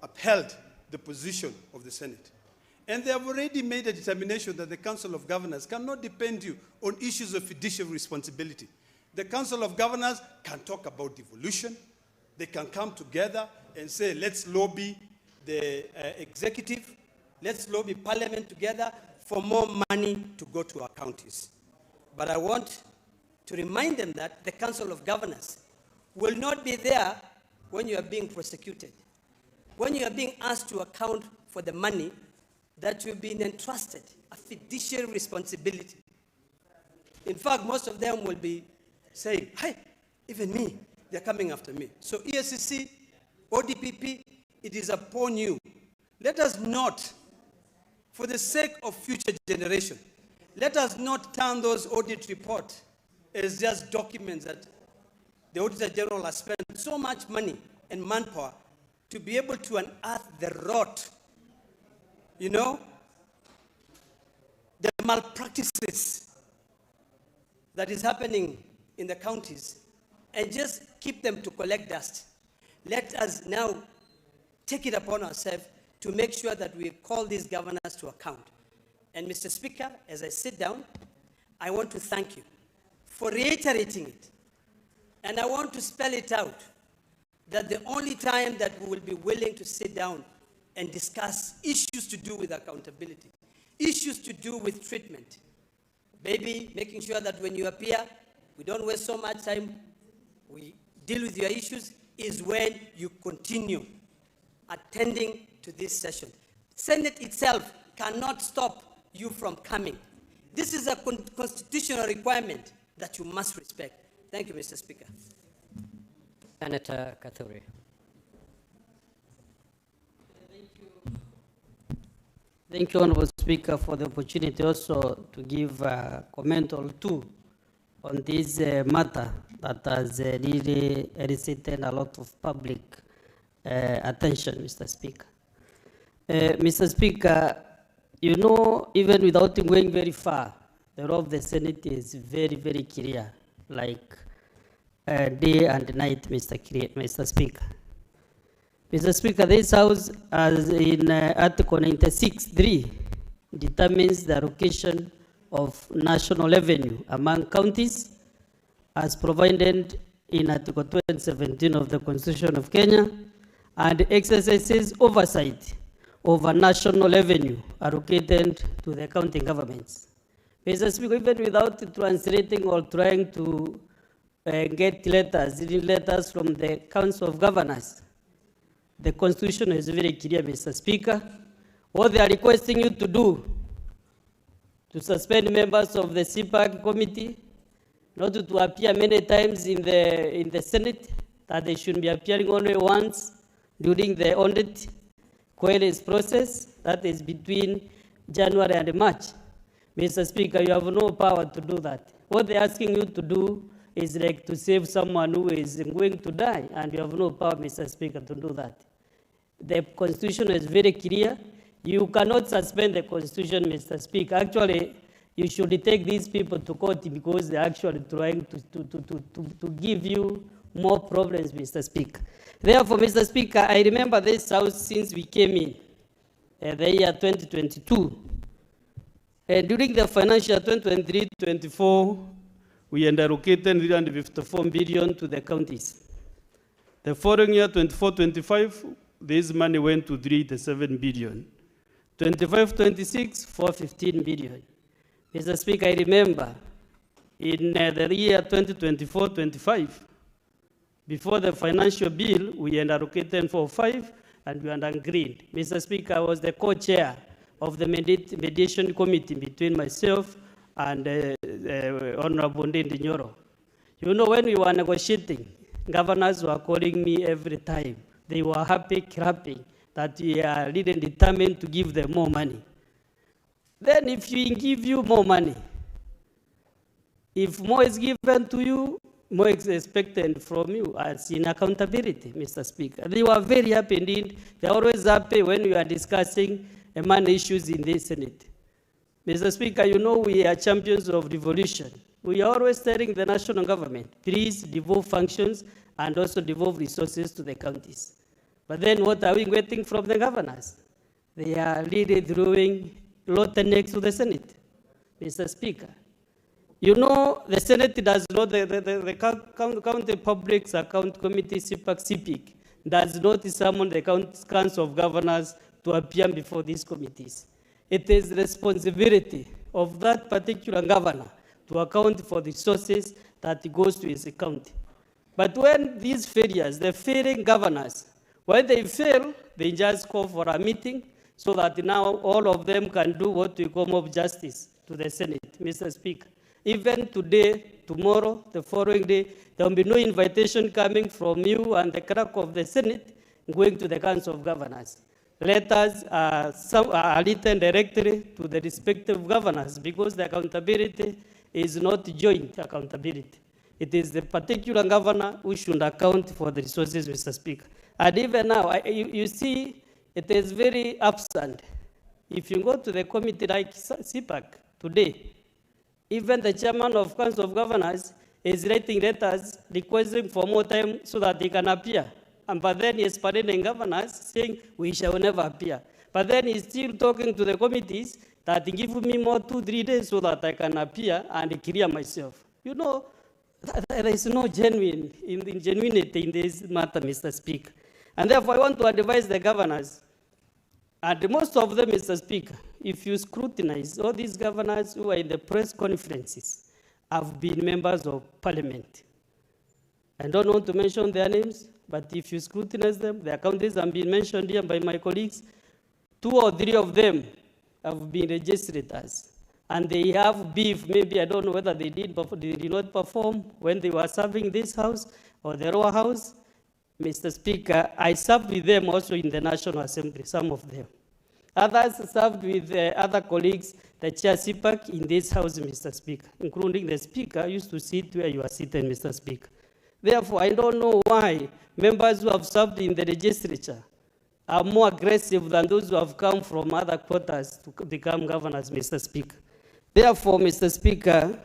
upheld the position of the Senate. And they have already made a determination that the Council of Governors cannot defend you on issues of fiduciary responsibility. The Council of Governors can talk about devolution. They can come together and say, let's lobby the executive, let's lobby Parliament together for more money to go to our counties. But I want to remind them that the Council of Governors will not be there when you are being prosecuted, when you are being asked to account for the money that you've been entrusted, a fiduciary responsibility. In fact, most of them will be saying, hey, even me, they're coming after me. So ESCC, ODPP, it is upon you. Let us not, for the sake of future generation, let us not turn those audit reports as just documents that the Auditor General has spent so much money and manpower to be able to unearth the rot, you know, the malpractices that is happening in the counties, and just keep them to collect dust. Let us now take it upon ourselves to make sure that we call these governors to account. And Mr. Speaker, as I sit down, I want to thank you for reiterating it. And I want to spell it out, that the only time that we will be willing to sit down and discuss issues to do with accountability, issues to do with treatment, maybe making sure that when you appear, we don't waste so much time, we deal with your issues, is when you continue attending to this session. Senate itself cannot stop you from coming. This is a constitutional requirement that you must respect. Thank you, Mr. Speaker. Senator Kathuri. Thank you, Honorable Speaker, for the opportunity also to give a comment or two on this matter that has really elicited a lot of public attention, Mr. Speaker. Mr. Speaker, you know, even without going very far, the role of the Senate is very, very clear, like day and night, Mr. Speaker. Mr. Speaker, this House, as in Article 96(3), determines the allocation of national revenue among counties as provided in Article 217 of the Constitution of Kenya, and exercises oversight over national revenue allocated to the county governments. Mr. Speaker, even without translating or trying to get letters from the Council of Governors, the Constitution is very clear, Mr. Speaker. What they are requesting you to do, to suspend members of the CPAC committee, not to appear many times in the Senate, that they should be appearing only once during the audit queries process, that is between January and March. Mr. Speaker, you have no power to do that. What they're asking you to do is like to save someone who is going to die, and you have no power, Mr. Speaker, to do that. The Constitution is very clear. You cannot suspend the Constitution, Mr. Speaker. Actually, you should take these people to court because they're actually trying to give you more problems, Mr. Speaker. Therefore, Mr. Speaker, I remember this House since we came in the year 2022. During the financial 2023-24, we allocated 354 billion to the counties. The following year, 24-25, this money went to 387 billion. 25-26, 415 billion. Mr. Speaker, I remember in the year 2024-25, before the financial bill, we allocated for 5, and we agreed. Mr. Speaker, I was the co-chair of the mediation committee between myself and Honorable Ndindi Nyoro. You know, when we were negotiating, governors were calling me every time. They were happy, clapping, that we are really determined to give them more money. Then if we give you more money, if more is given to you, more is expected from you as in accountability, Mr. Speaker. They were very happy indeed. They're always happy when we are discussing money issues in the Senate. Mr. Speaker, you know we are champions of devolution. We are always telling the national government, please devolve functions and also devolve resources to the counties. But then what are we getting from the governors? They are really throwing lot next to the Senate, Mr. Speaker. You know, the Senate does not, the County Public Account Committee, CPIC, does not summon the Council of Governors to appear before these committees. It is the responsibility of that particular governor to account for the resources that goes to his county. But when these failures, the failing governors, when they fail, they just call for a meeting so that now all of them can do what we call mob justice to the Senate, Mr. Speaker. Even today, tomorrow, the following day, there will be no invitation coming from you and the clerk of the Senate going to the Council of Governors. Letters are written directly to the respective governors because the accountability is not joint accountability. It is the particular governor who should account for the resources, Mr. Speaker. And even now, you see, it is very absent. If you go to the committee like CPAC today, even the chairman of Council of Governors is writing letters requesting for more time so that he can appear. But then he is parading governors saying, we shall never appear. But then he's still talking to the committees that give me more 2-3 days so that I can appear and clear myself. You know, there is no genuinity in this matter, Mr. Speaker. And therefore, I want to advise the governors, and most of them, Mr. Speaker, if you scrutinize, all these governors who are in the press conferences have been members of parliament. I don't want to mention their names, but if you scrutinize them, their counties have been mentioned here by my colleagues. 2 or 3 of them have been registrators. And they have beef, maybe I don't know whether they did not perform when they were serving this house or the lower house. Mr. Speaker, I served with them also in the National Assembly, some of them. Others served with other colleagues, the chair CPAC in this house, Mr. Speaker, including the Speaker used to sit where you are sitting, Mr. Speaker. Therefore, I don't know why members who have served in the legislature are more aggressive than those who have come from other quarters to become governors, Mr. Speaker. Therefore, Mr. Speaker,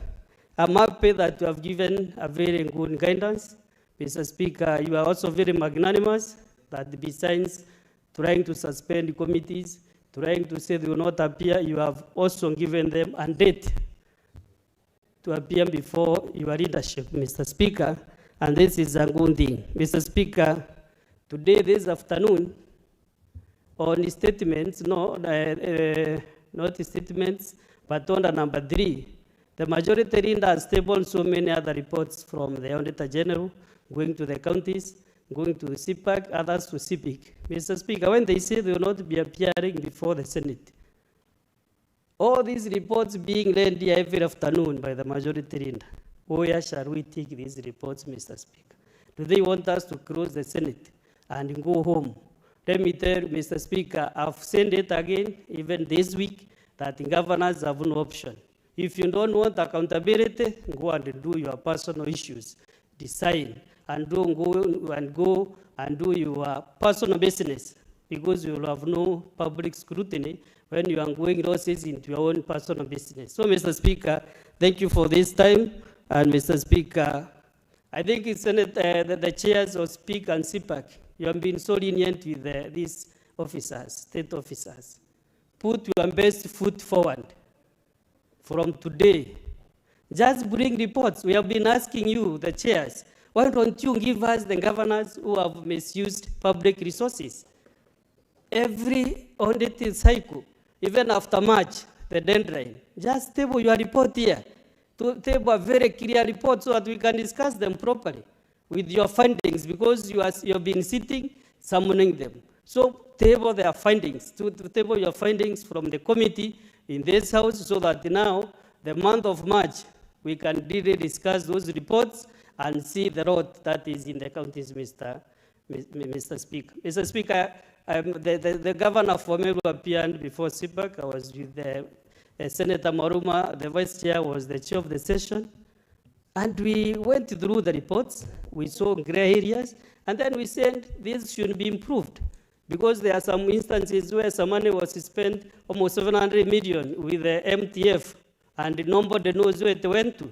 I'm happy that you have given a very good guidance. Mr. Speaker, you are also very magnanimous that besides trying to suspend committees, trying to say they will not appear, you have also given them a date to appear before your leadership, Mr. Speaker, and this is a good thing. Mr. Speaker, today, this afternoon, on statements, not statements, but on number 3, the majority leader has tabled so many other reports from the Auditor General, going to the counties, going to the CPAC, others to CPIC. Mr. Speaker, when they say they will not be appearing before the Senate, all these reports being read here every afternoon by the majority leader, where shall we take these reports, Mr. Speaker? Do they want us to close the Senate and go home? Let me tell you, Mr. Speaker, I've said it again, even this week, that the governors have no option. If you don't want accountability, go and do your personal issues. Decide and don't go and do your personal business, because you will have no public scrutiny when you are going losses into your own personal business. So, Mr. Speaker, thank you for this time. And Mr. Speaker, I think it's the chairs of SPIC and CPAC, you have been so lenient with these officers, state officers. Put your best foot forward from today. Just bring reports. We have been asking you, the chairs, why don't you give us the governors who have misused public resources? Every audit cycle, even after March, the deadline, just table your report here. To table a very clear report so that we can discuss them properly with your findings, because you have been sitting, summoning them. So table their findings, to table your findings from the committee in this house so that now, the month of March, we can really discuss those reports and see the road that is in the counties, Mr. Speaker. Mr. Speaker, the governor formally appeared before CPAC. I was with Senator Maruma, the vice chair was the chair of the session. And we went through the reports, we saw gray areas, and then we said this should be improved. Because there are some instances where some money was spent, almost 700 million with the MTF, and nobody knows where it went to.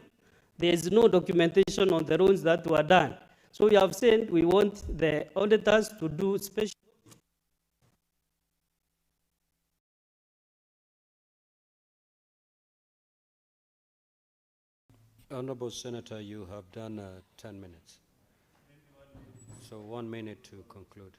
There is no documentation on the roads that were done. So we have said we want the auditors to do special. Honorable Senator, you have done 10 minutes. So 1 minute to conclude.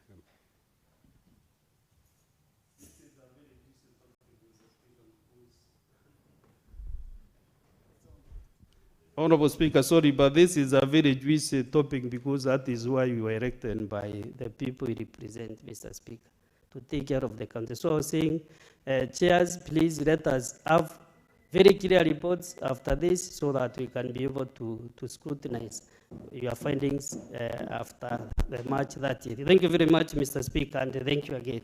Honorable Speaker, sorry, but this is a very juicy topic because that is why we were elected by the people we represent, Mr. Speaker, to take care of the country. So I was saying, chairs, please let us have very clear reports after this so that we can be able to scrutinize your findings after the March 30th. Thank you very much, Mr. Speaker, and thank you again.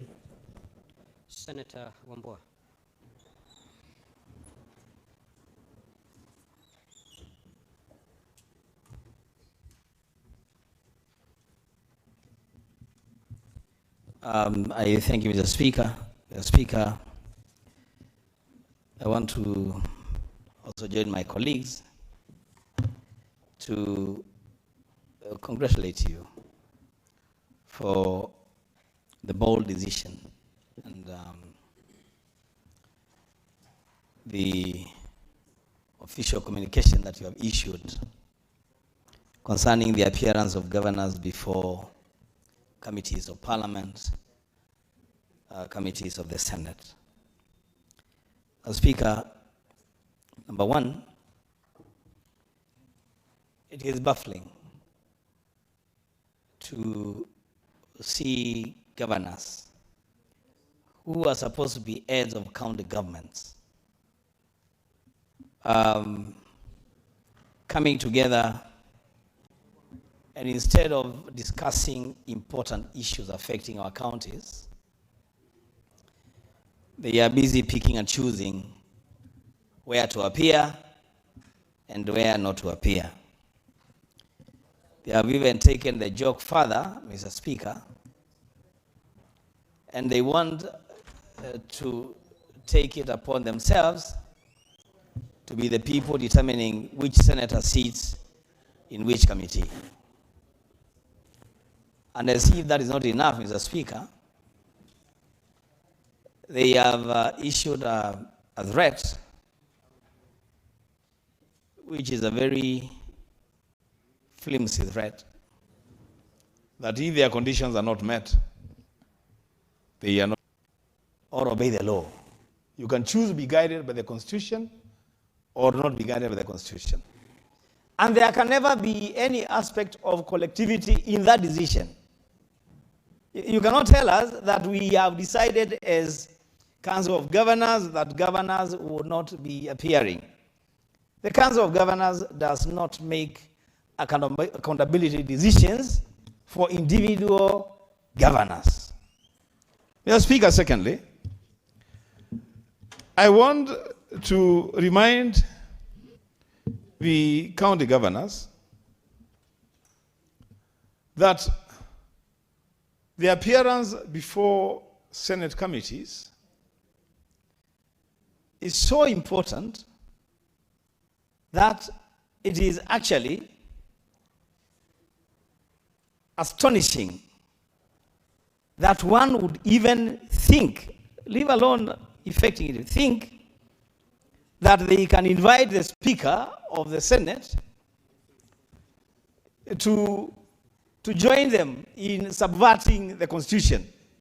Senator Wambua. I thank you, Mr. Speaker. Mr. Speaker, I want to also join my colleagues to congratulate you for the bold decision and the official communication that you have issued concerning the appearance of governors before committees of Parliament, committees of the Senate. Speaker, number one, it is baffling to see governors who are supposed to be heads of county governments coming together, and instead of discussing important issues affecting our counties, they are busy picking and choosing where to appear and where not to appear. They have even taken the joke further, Mr. Speaker, and they want to take it upon themselves to be the people determining which senator seats in which committee. And as if that is not enough, Mr. Speaker, they have issued a threat, which is a very flimsy threat, that if their conditions are not met, they are not, or obey the law. You can choose to be guided by the Constitution or not be guided by the Constitution. And there can never be any aspect of collectivity in that decision. You cannot tell us that we have decided as Council of Governors that governors will not be appearing. The Council of Governors does not make accountability decisions for individual governors. Mr. Speaker, secondly, I want to remind the county governors that the appearance before Senate committees is so important that it is actually astonishing that one would even think, leave alone effecting it, think that they can invite the Speaker of the Senate to join them in subverting the Constitution.